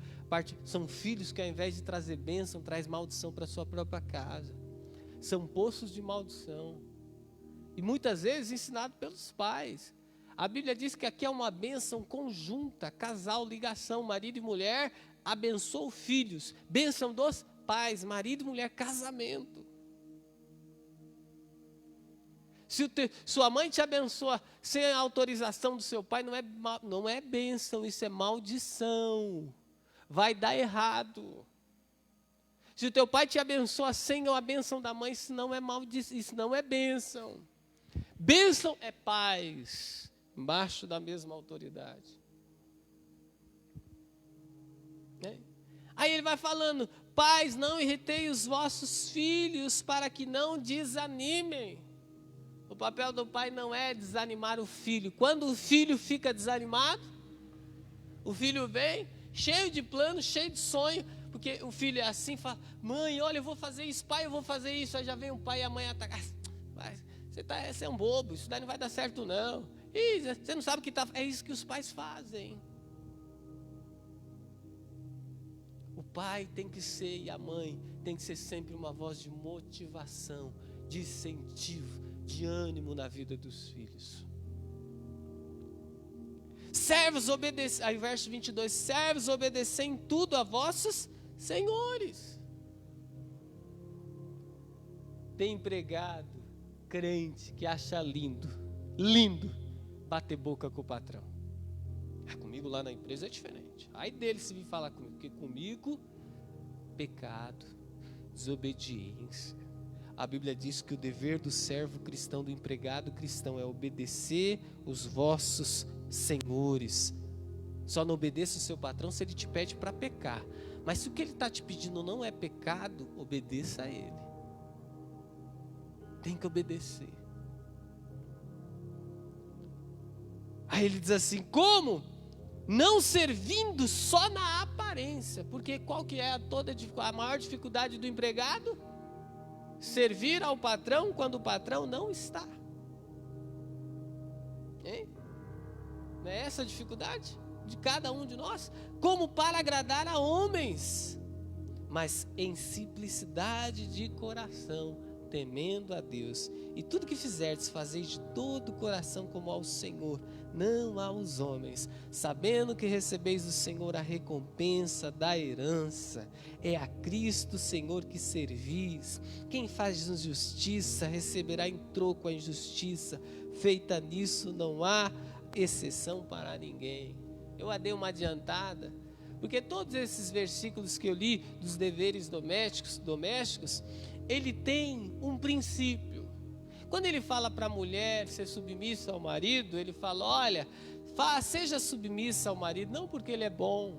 São filhos que ao invés de trazer bênção, traz maldição para a sua própria casa. São poços de maldição. E muitas vezes ensinado pelos pais. A Bíblia diz que aqui é uma bênção conjunta, casal, ligação, marido e mulher, abençoa filhos. Bênção dos pais, marido e mulher, casamento. Se sua mãe te abençoa sem a autorização do seu pai, não é bênção, isso é maldição. Vai dar errado. Se o teu pai te abençoa sem a bênção da mãe, isso não é maldição, isso não é bênção. Bênção é paz, embaixo da mesma autoridade. Aí ele vai falando, pais, não irritei os vossos filhos para que não desanimem. O papel do pai não é desanimar o filho. Quando o filho fica desanimado, o filho vem cheio de planos, cheio de sonho, porque o filho é assim, fala, mãe, olha, eu vou fazer isso, pai, eu vou fazer isso. Aí já vem o pai e a mãe atacar. Você é um bobo, isso daí não vai dar certo não. Ih, você não sabe o que está. É isso que os pais fazem. O pai tem que ser, e a mãe tem que ser sempre uma voz de motivação, de incentivo, de ânimo na vida dos filhos. Servos, obedecem, aí verso 22, servos, obedecem em tudo a vossos senhores. Tem empregado, crente, que acha lindo, bater boca com o patrão. Comigo lá na empresa é diferente. Aí dele se vir falar comigo, porque comigo, pecado, desobediência. A Bíblia diz que o dever do servo cristão, do empregado cristão, é obedecer os vossos senhores. Só não obedeça o seu patrão se ele te pede para pecar. Mas se o que ele está te pedindo não é pecado, obedeça a ele. Tem que obedecer. Aí ele diz assim, como? Não servindo só na aparência. Porque qual que é a maior dificuldade do empregado? Servir ao patrão quando o patrão não está. Hein? Não é essa a dificuldade de cada um de nós? Como para agradar a homens, mas em simplicidade de coração, temendo a Deus. E tudo que fizerdes, fazeis de todo o coração como ao Senhor, não aos homens, sabendo que recebeis do Senhor a recompensa da herança. É a Cristo Senhor que servis. Quem faz injustiça receberá em troco a injustiça. Feita nisso não há exceção para ninguém. Eu dei uma adiantada, porque todos esses versículos que eu li dos deveres domésticos, ele tem um princípio. Quando ele fala para a mulher ser submissa ao marido, ele fala, olha, seja submissa ao marido, não porque ele é bom,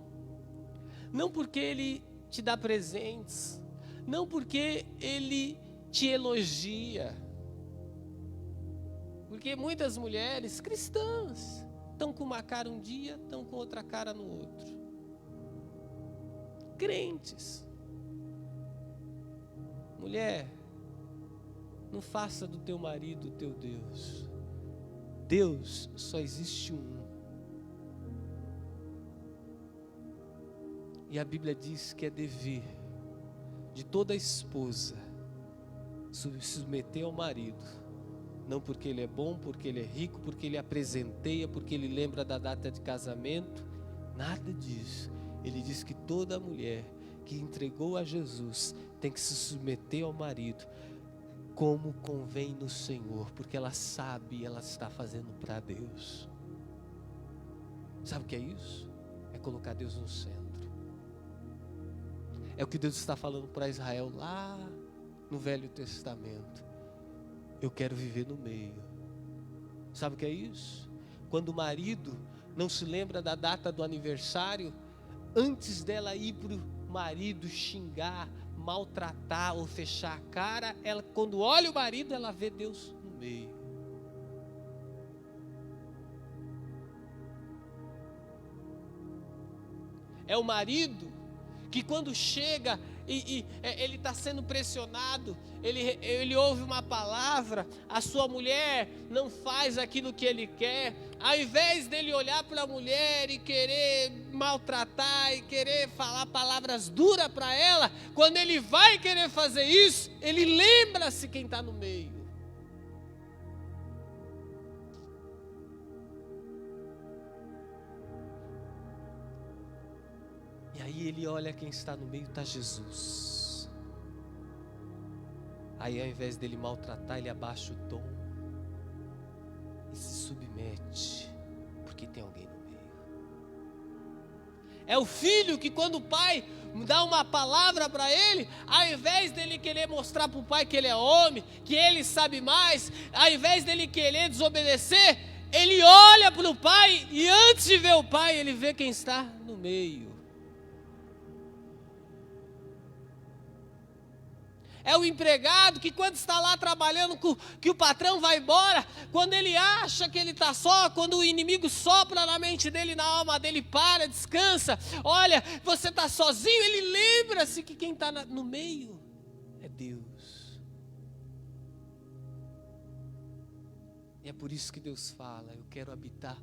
não porque ele te dá presentes, não porque ele te elogia. Porque muitas mulheres cristãs estão com uma cara um dia, estão com outra cara no outro. Crentes. Mulher, não faça do teu marido o teu Deus. Deus só existe um. E a Bíblia diz que é dever de toda esposa se submeter ao marido. Não porque ele é bom, porque ele é rico, porque ele apresenteia, porque ele lembra da data de casamento. Nada disso. Ele diz que toda mulher que entregou a Jesus tem que se submeter ao marido como convém no Senhor, porque ela sabe, ela está fazendo para Deus. Sabe o que é isso? É colocar Deus no centro. É o que Deus está falando para Israel lá no Velho Testamento. Eu quero viver no meio. Sabe o que é isso? Quando o marido não se lembra da data do aniversário, antes dela ir para o marido xingar, maltratar ou fechar a cara, ela, quando olha o marido, ela vê Deus no meio. É o marido que quando chega ele está sendo pressionado, ele ouve uma palavra, a sua mulher não faz aquilo que ele quer, ao invés dele olhar para a mulher e querer maltratar e querer falar palavras duras para ela, quando ele vai querer fazer isso, ele lembra-se quem está no meio. E aí ele olha quem está no meio, está Jesus. Aí ao invés dele maltratar, ele abaixa o tom e se submete, porque tem alguém no meio. É o filho que quando o pai dá uma palavra para ele, ao invés dele querer mostrar para o pai que ele é homem, que ele sabe mais, ao invés dele querer desobedecer, ele olha para o pai e antes de ver o pai, ele vê quem está no meio. É o empregado que quando está lá trabalhando, que o patrão vai embora, quando ele acha que ele está só, quando o inimigo sopra na mente dele, na alma dele, para, descansa, olha, você está sozinho, ele lembra-se que quem está no meio é Deus. E é por isso que Deus fala, eu quero habitar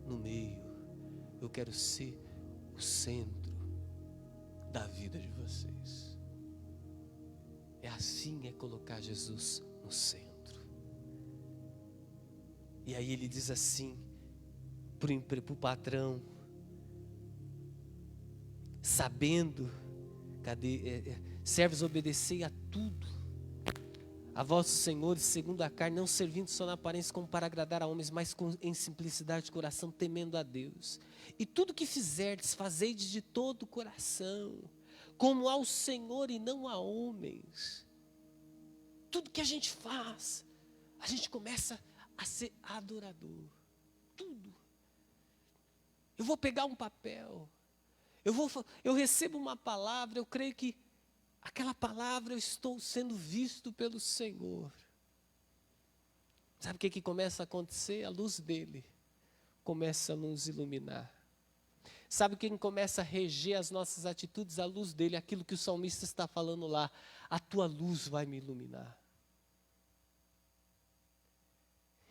no meio, eu quero ser o centro da vida de vocês. É assim, é colocar Jesus no centro. E aí ele diz assim, para o patrão, sabendo, servos, obedecei a tudo, a vossos senhores segundo a carne, não servindo só na aparência como para agradar a homens, mas em simplicidade de coração, temendo a Deus. E tudo que fizerdes, fazeides de todo o coração, como ao Senhor e não a homens. Tudo que a gente faz, a gente começa a ser adorador. Tudo. Eu vou pegar um papel, eu recebo uma palavra, eu creio que aquela palavra eu estou sendo visto pelo Senhor. Sabe o que começa a acontecer? A luz dele começa a nos iluminar. Sabe quem começa a reger as nossas atitudes? A luz dele, aquilo que o salmista está falando lá. A tua luz vai me iluminar.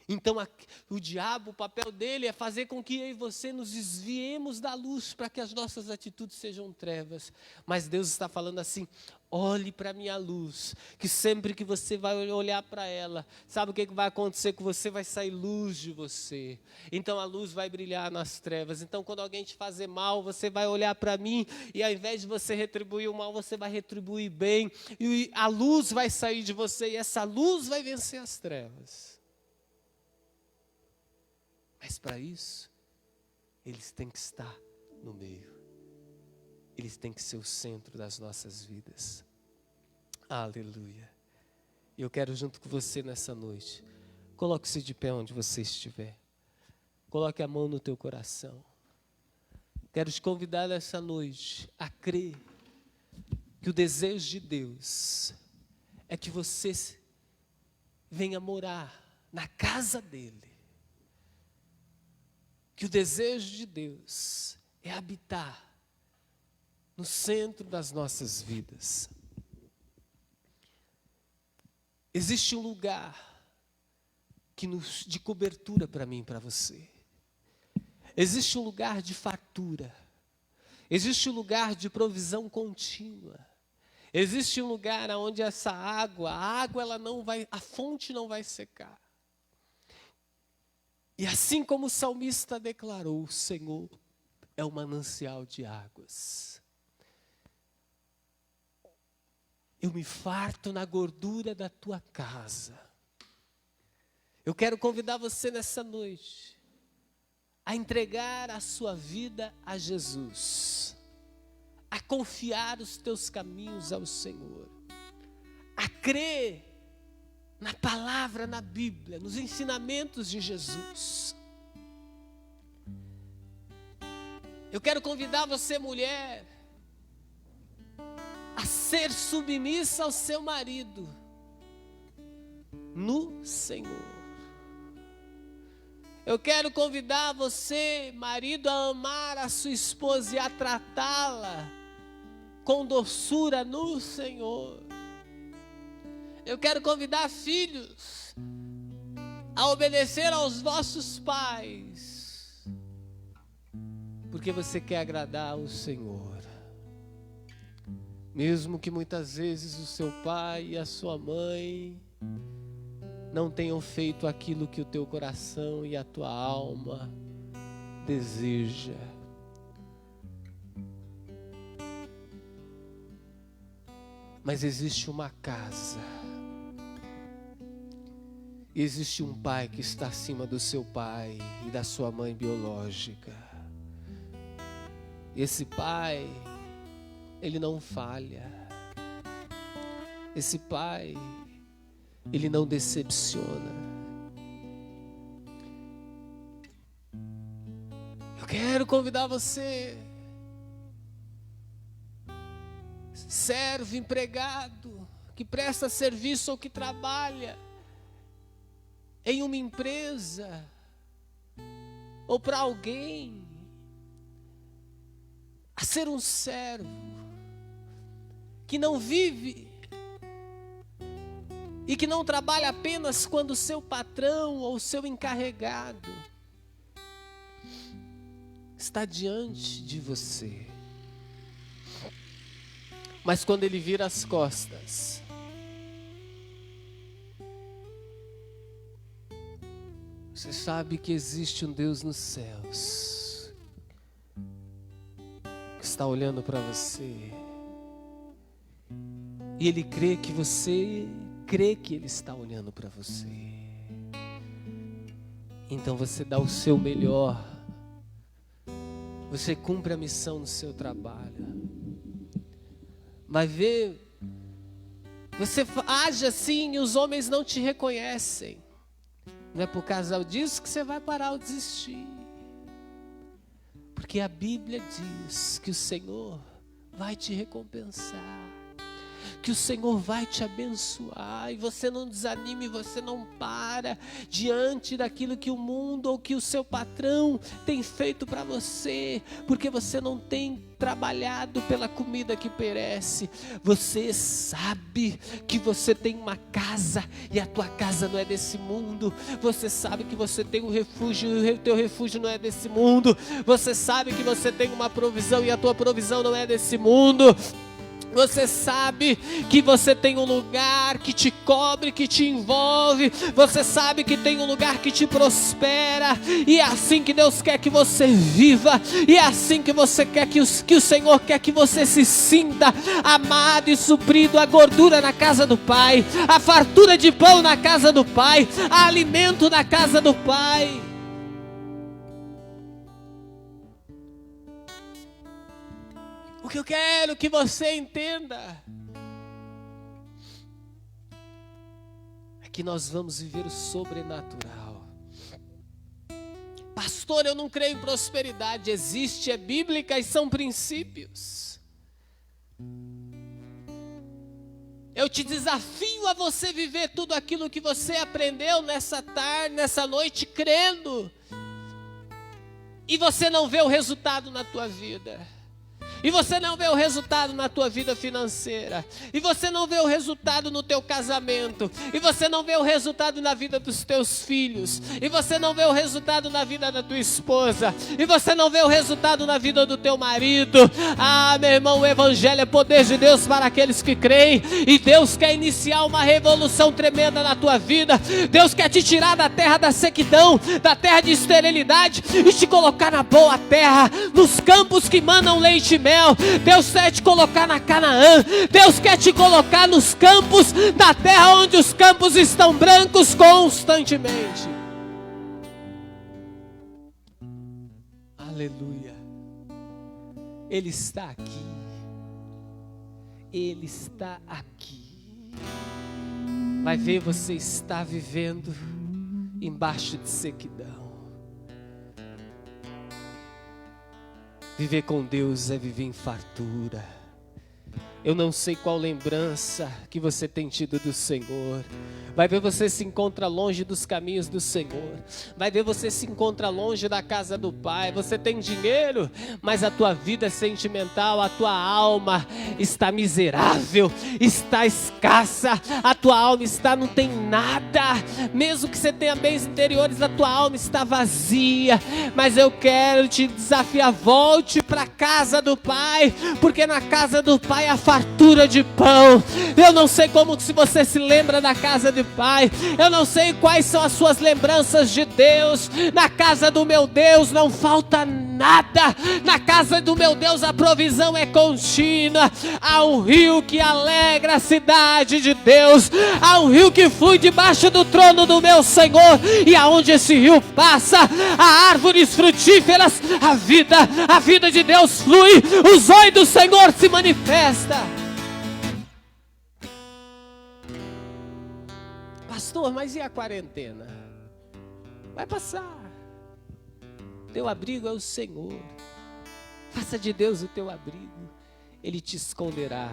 Então o diabo, o papel dele é fazer com que eu e você nos desviemos da luz para que as nossas atitudes sejam trevas. Mas Deus está falando assim, olhe para a minha luz, que sempre que você vai olhar para ela, sabe o que vai acontecer com você? Vai sair luz de você. Então a luz vai brilhar nas trevas. Então quando alguém te fazer mal, você vai olhar para mim e ao invés de você retribuir o mal, você vai retribuir bem. E a luz vai sair de você e essa luz vai vencer as trevas. Mas para isso, eles têm que estar no meio. Eles têm que ser o centro das nossas vidas. Aleluia. E eu quero junto com você nessa noite. Coloque-se de pé onde você estiver. Coloque a mão no teu coração. Quero te convidar nessa noite a crer que o desejo de Deus é que você venha morar na casa dele. Que o desejo de Deus é habitar no centro das nossas vidas. Existe um lugar de cobertura para mim e para você. Existe um lugar de fartura. Existe um lugar de provisão contínua. Existe um lugar onde essa água, a fonte não vai secar. E assim como o salmista declarou, o Senhor é o manancial de águas. Eu me farto na gordura da tua casa. Eu quero convidar você nessa noite a entregar a sua vida a Jesus, a confiar os teus caminhos ao Senhor, a crer na palavra, na Bíblia, nos ensinamentos de Jesus. Eu quero convidar você, mulher, a ser submissa ao seu marido no Senhor. Eu quero convidar você, marido, a amar a sua esposa e a tratá-la com doçura no Senhor. Eu quero convidar filhos a obedecer aos vossos pais, porque você quer agradar ao Senhor. Mesmo que muitas vezes o seu pai e a sua mãe não tenham feito aquilo que o teu coração e a tua alma deseja. Mas existe uma casa, existe um pai que está acima do seu pai e da sua mãe biológica. Esse pai, ele não falha. Esse pai, ele não decepciona. Eu quero convidar você, servo, empregado, que presta serviço ou que trabalha em uma empresa ou para alguém, a ser um servo que não vive e que não trabalha apenas quando o seu patrão ou o seu encarregado está diante de você, mas quando ele vira as costas, você sabe que existe um Deus nos céus que está olhando para você, e Ele crê que você crê que Ele está olhando para você. Então você dá o seu melhor, você cumpre a missão no seu trabalho. Vai ver, você age assim e os homens não te reconhecem. Não é por causa disso que você vai parar ou desistir. Porque a Bíblia diz que o Senhor vai te recompensar, que o Senhor vai te abençoar, e você não desanime, você não para diante daquilo que o mundo ou que o seu patrão tem feito para você, porque você não tem trabalhado pela comida que perece. Você sabe que você tem uma casa e a tua casa não é desse mundo. Você sabe que você tem um refúgio e o teu refúgio não é desse mundo. Você sabe que você tem uma provisão e a tua provisão não é desse mundo. Você sabe que você tem um lugar que te cobre, que te envolve. Você sabe que tem um lugar que te prospera. E é assim que Deus quer que você viva. E é assim que você quer que o Senhor quer que você se sinta amado e suprido. A gordura na casa do Pai, a fartura de pão na casa do Pai, a alimento na casa do Pai. O que eu quero que você entenda é que nós vamos viver o sobrenatural. Pastor, eu não creio em prosperidade. Existe, é bíblica e são princípios. Eu te desafio a você viver tudo aquilo que você aprendeu nessa tarde, nessa noite, crendo. E você não vê o resultado na tua vida. E você não vê o resultado na tua vida financeira. E você não vê o resultado no teu casamento. E você não vê o resultado na vida dos teus filhos. E você não vê o resultado na vida da tua esposa. E você não vê o resultado na vida do teu marido. Ah, meu irmão, o evangelho é poder de Deus para aqueles que creem. E Deus quer iniciar uma revolução tremenda na tua vida. Deus quer te tirar da terra da sequidão, da terra de esterilidade, e te colocar na boa terra, nos campos que manam leite e mel. Deus quer te colocar na Canaã. Deus quer te colocar nos campos da terra, onde os campos estão brancos constantemente. Aleluia. Ele está aqui. Ele está aqui. Vai ver, você está vivendo embaixo de sequidão. Viver com Deus é viver em fartura. Eu não sei qual lembrança que você tem tido do Senhor. Vai ver, você se encontra longe dos caminhos do Senhor. Vai ver, você se encontra longe da casa do Pai. Você tem dinheiro, mas a tua vida sentimental, a tua alma está miserável, está escassa. A tua alma não tem nada. Mesmo que você tenha bens interiores, a tua alma está vazia. Mas eu quero te desafiar, volte para a casa do Pai, porque na casa do Pai há fartura de pão. Eu não sei como se você se lembra da casa do Pai. Eu não sei quais são as suas lembranças de Deus. Na casa do meu Deus não falta nada. Na casa do meu Deus a provisão é contínua. Há um rio que alegra a cidade de Deus. Há um rio que flui debaixo do trono do meu Senhor. E aonde esse rio passa, há árvores frutíferas. A vida de Deus flui. O zóio do Senhor se manifesta. Pastor, mas e a quarentena? Vai passar. Teu abrigo é o Senhor. Faça de Deus o teu abrigo. Ele te esconderá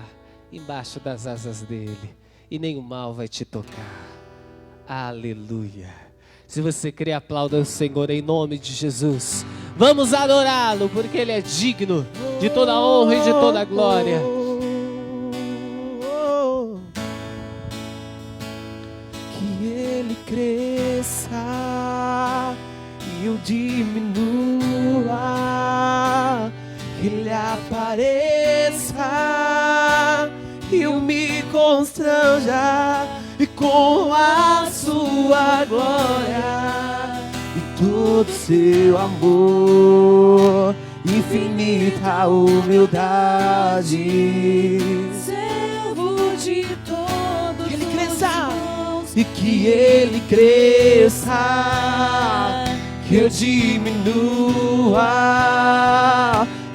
embaixo das asas dele, e nenhum mal vai te tocar. Aleluia. Se você crê, aplauda o Senhor em nome de Jesus. Vamos adorá-lo, porque Ele é digno de toda a honra e de toda a glória. Que Ele cresça e eu diminua. Que Ele apareça e eu me constranja e com a sua glória e todo seu amor, infinita humildade, servo de todos. que Ele cresça e que Ele cresça, que eu diminua,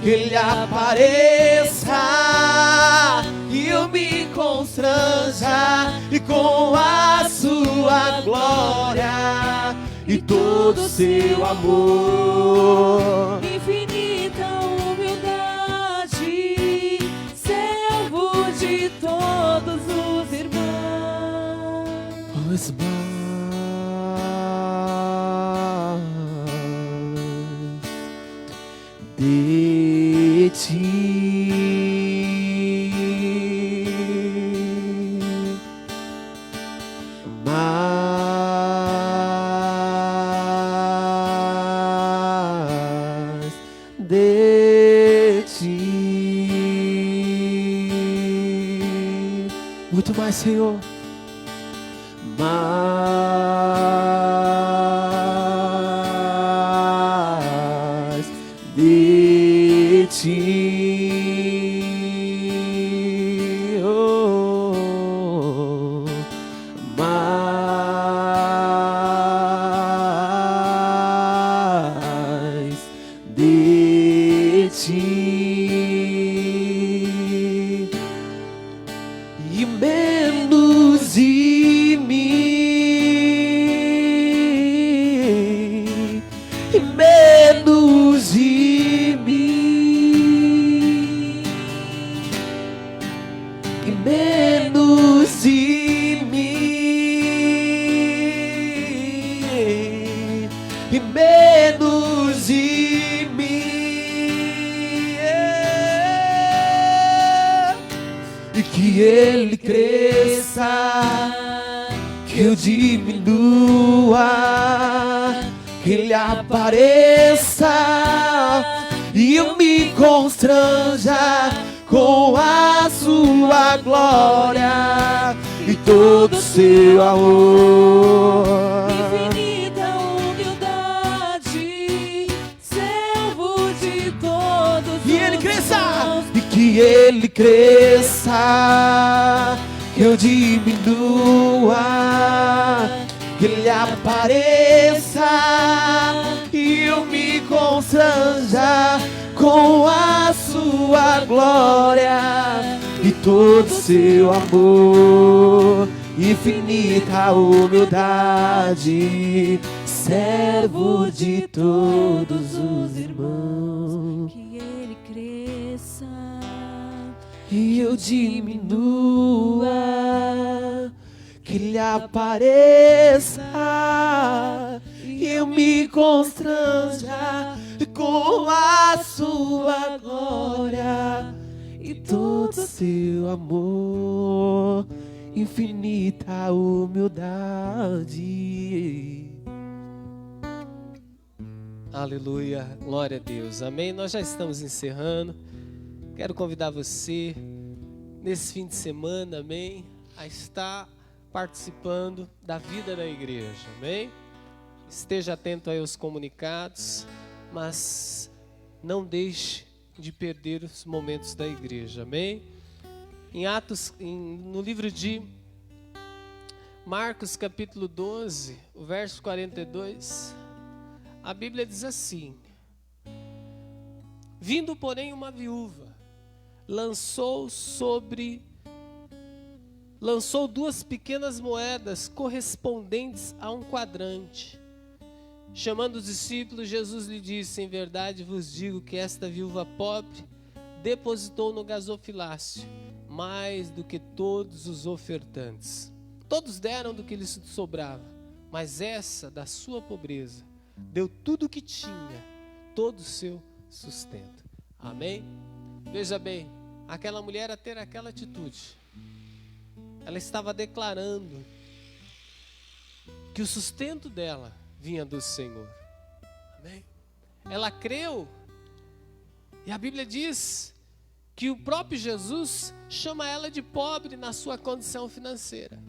que Ele apareça e eu me constranja e com a sua glória e todo o seu amor, Infinita humildade, servo de todos os irmãos. os irmãos de ti. Mas de ti, muito mais, Senhor. Mais de ti, oh, mais de ti e menos de mim, e menos de mim, e menos de mim, e menos de mim, e que Ele cresça, que eu diminua, que Ele apareça e eu me constranja com a sua glória e todo o seu amor. Infinita humildade, servo de todos E Ele os cresça, irmãos. e que Ele cresça, que eu diminua, que Ele apareça e eu me constranja constranja com a sua glória e todo seu amor, infinita humildade, servo de todos os irmãos. Que ele cresça E eu diminua, que ele apareça, e eu me constranja com a sua glória e todo seu amor, infinita humildade. Aleluia, glória a Deus, amém. Nós já estamos encerrando. Quero convidar você, nesse fim de semana, amém, a estar participando da vida da igreja, amém? Esteja atento aí aos comunicados, mas não deixe de perder os momentos da igreja, amém? No livro de Marcos, capítulo 12, o verso 42, a Bíblia diz assim: vindo, porém, uma viúva, lançou 2 pequenas moedas correspondentes a um quadrante. Chamando os discípulos, Jesus lhe disse: em verdade vos digo que esta viúva pobre depositou no gasofilácio mais do que todos os ofertantes. Todos deram do que lhes sobrava, mas essa, da sua pobreza, deu tudo o que tinha, todo o seu sustento. Amém? Veja bem, aquela mulher, a ter aquela atitude, ela estava declarando que o sustento dela vinha do Senhor. Amém? Ela creu, e a Bíblia diz que o próprio Jesus chama ela de pobre na sua condição financeira,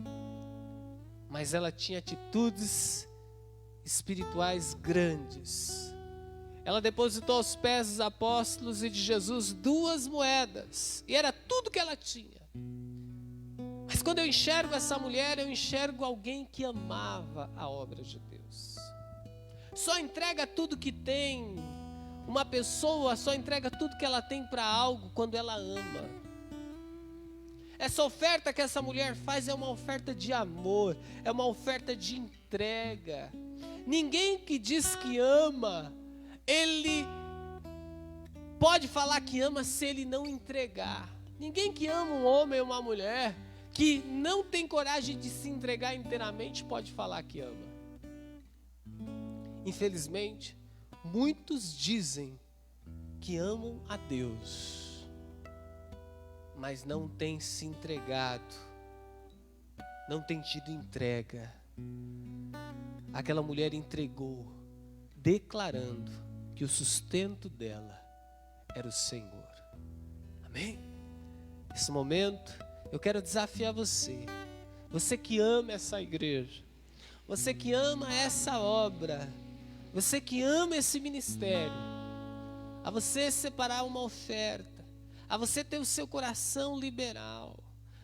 mas ela tinha atitudes espirituais grandes. Ela depositou aos pés dos apóstolos e de Jesus 2 moedas, e era tudo que ela tinha. Mas quando eu enxergo essa mulher, eu enxergo alguém que amava a obra de Deus. Só entrega tudo que tem. Uma pessoa só entrega tudo que ela tem para algo quando ela ama. Essa oferta que essa mulher faz é uma oferta de amor, é uma oferta de entrega. Ninguém que diz que ama, ele pode falar que ama se ele não entregar. Ninguém que ama um homem ou uma mulher que não tem coragem de se entregar inteiramente pode falar que ama. Infelizmente, muitos dizem que amam a Deus, mas não têm se entregado, não têm tido entrega. Aquela mulher entregou, declarando que o sustento dela era o Senhor. Amém? Nesse momento, eu quero desafiar você, você que ama essa igreja, você que ama essa obra, você que ama esse ministério, a você separar uma oferta, a você ter o seu coração liberal.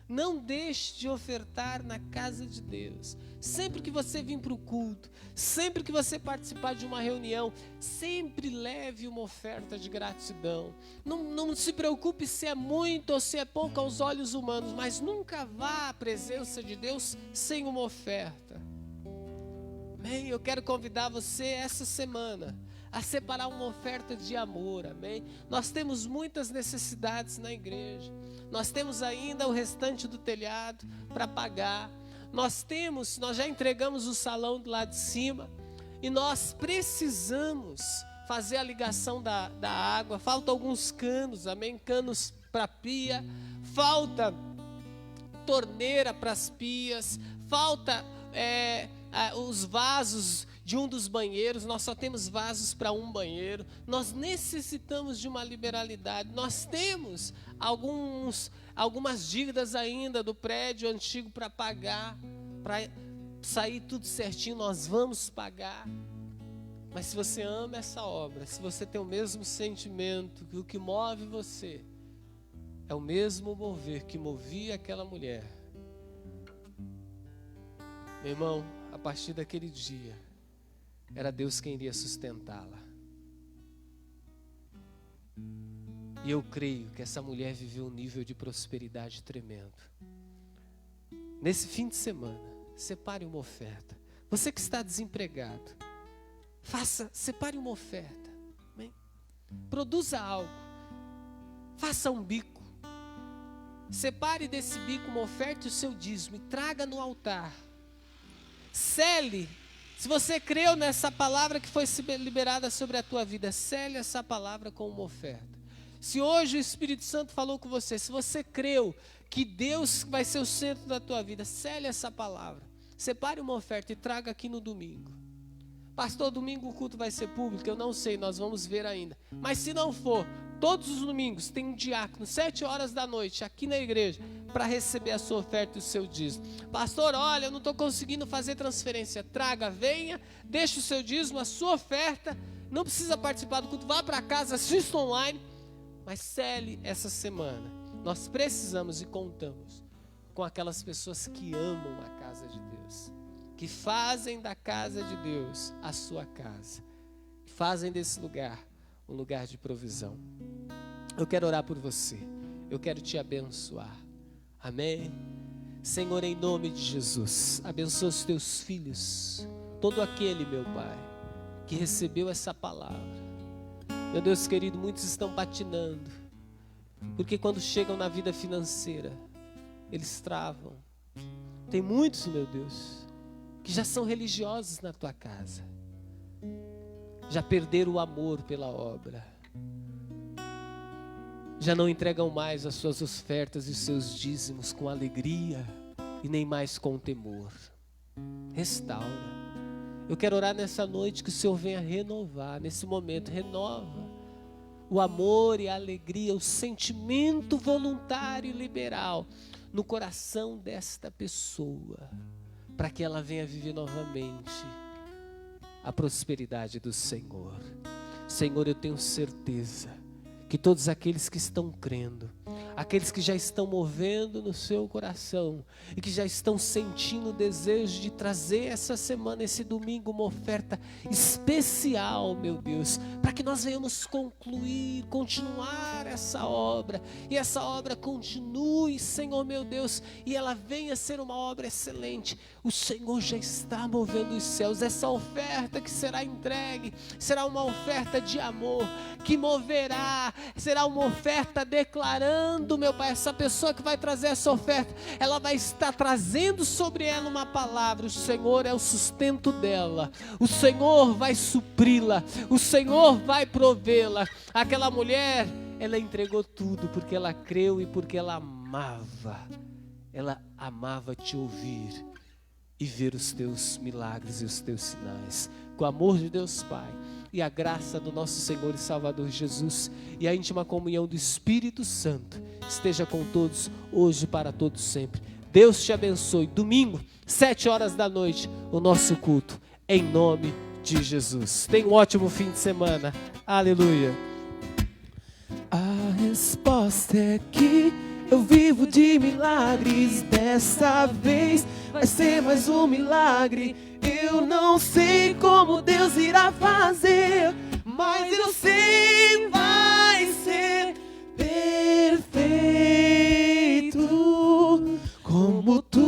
Não deixe de ofertar na casa de Deus. Sempre que você vir para o culto, sempre que você participar de uma reunião, sempre leve uma oferta de gratidão. Não se preocupe se é muito ou se é pouco aos olhos humanos, mas nunca vá à presença de Deus sem uma oferta. Amém? Eu quero convidar você essa semana a separar uma oferta de amor, amém? Nós temos muitas necessidades na igreja, nós temos ainda o restante do telhado para pagar, nós já entregamos o salão do lado de cima, e nós precisamos fazer a ligação da água, falta alguns canos, amém? Canos para pia, falta torneira para as pias, falta os vasos de um dos banheiros, nós só temos vasos para um banheiro, nós necessitamos de uma liberalidade, nós temos algumas dívidas ainda do prédio antigo para pagar, para sair tudo certinho, nós vamos pagar. Mas se você ama essa obra, se você tem o mesmo sentimento, que o que move você é o mesmo mover que movia aquela mulher, meu irmão, a partir daquele dia, era Deus quem iria sustentá-la. E eu creio que essa mulher viveu um nível de prosperidade tremendo. Nesse fim de semana, separe uma oferta. Você que está desempregado, separe uma oferta. Amém? Produza algo. Faça um bico. Separe desse bico uma oferta e o seu dízimo e traga no altar. Sele. Se você creu nessa palavra que foi liberada sobre a tua vida, sele essa palavra com uma oferta. Se hoje o Espírito Santo falou com você, se você creu que Deus vai ser o centro da tua vida, sele essa palavra. Separe uma oferta e traga aqui no domingo. Pastor, domingo o culto vai ser público? Eu não sei, nós vamos ver ainda. Mas se não for, todos os domingos tem um diácono, 7 horas da noite, aqui na igreja, para receber a sua oferta e o seu dízimo. Pastor, olha, eu não estou conseguindo fazer transferência. Traga, venha, deixa o seu dízimo, a sua oferta. Não precisa participar do culto, vá para casa, assista online. Mas cele essa semana. Nós precisamos e contamos com aquelas pessoas que amam a casa de Deus, que fazem da casa de Deus a sua casa, que fazem desse lugar um lugar de provisão. Eu quero orar por você, eu quero te abençoar. Amém? Senhor, em nome de Jesus, abençoa os teus filhos, todo aquele, meu Pai, que recebeu essa palavra. Meu Deus querido, muitos estão patinando, porque quando chegam na vida financeira, eles travam. Tem muitos, meu Deus, que já são religiosos na tua casa, já perderam o amor pela obra, já não entregam mais as suas ofertas e os seus dízimos com alegria e nem mais com temor. Restaura. Eu quero orar nessa noite que o Senhor venha renovar, nesse momento, renova o amor e a alegria, o sentimento voluntário e liberal no coração desta pessoa, para que ela venha viver novamente a prosperidade do Senhor. Senhor, eu tenho certeza que todos aqueles que estão crendo, aqueles que já estão movendo no seu coração e que já estão sentindo o desejo de trazer essa semana, esse domingo, uma oferta especial, meu Deus, para que nós venhamos concluir, continuar essa obra, e essa obra continue, Senhor meu Deus, e ela venha ser uma obra excelente. O Senhor já está movendo os céus. Essa oferta que será entregue será uma oferta de amor, que moverá, será uma oferta declarando, meu Pai, essa pessoa que vai trazer essa oferta, ela vai estar trazendo sobre ela uma palavra. O Senhor é o sustento dela, o Senhor vai supri-la, o Senhor vai provê-la. Aquela mulher, ela entregou tudo porque ela creu e porque ela amava te ouvir e ver os teus milagres e os teus sinais. Com o amor de Deus Pai e a graça do nosso Senhor e Salvador Jesus e a íntima comunhão do Espírito Santo esteja com todos, hoje e para todos sempre. Deus te abençoe. Domingo, 7 horas da noite, o nosso culto, em nome de Jesus. Tenha um ótimo fim de semana. Aleluia. A resposta é que eu vivo de milagres. Dessa vez vai ser mais um milagre. Eu não sei como Deus irá fazer, mas eu sei vai ser perfeito, como tu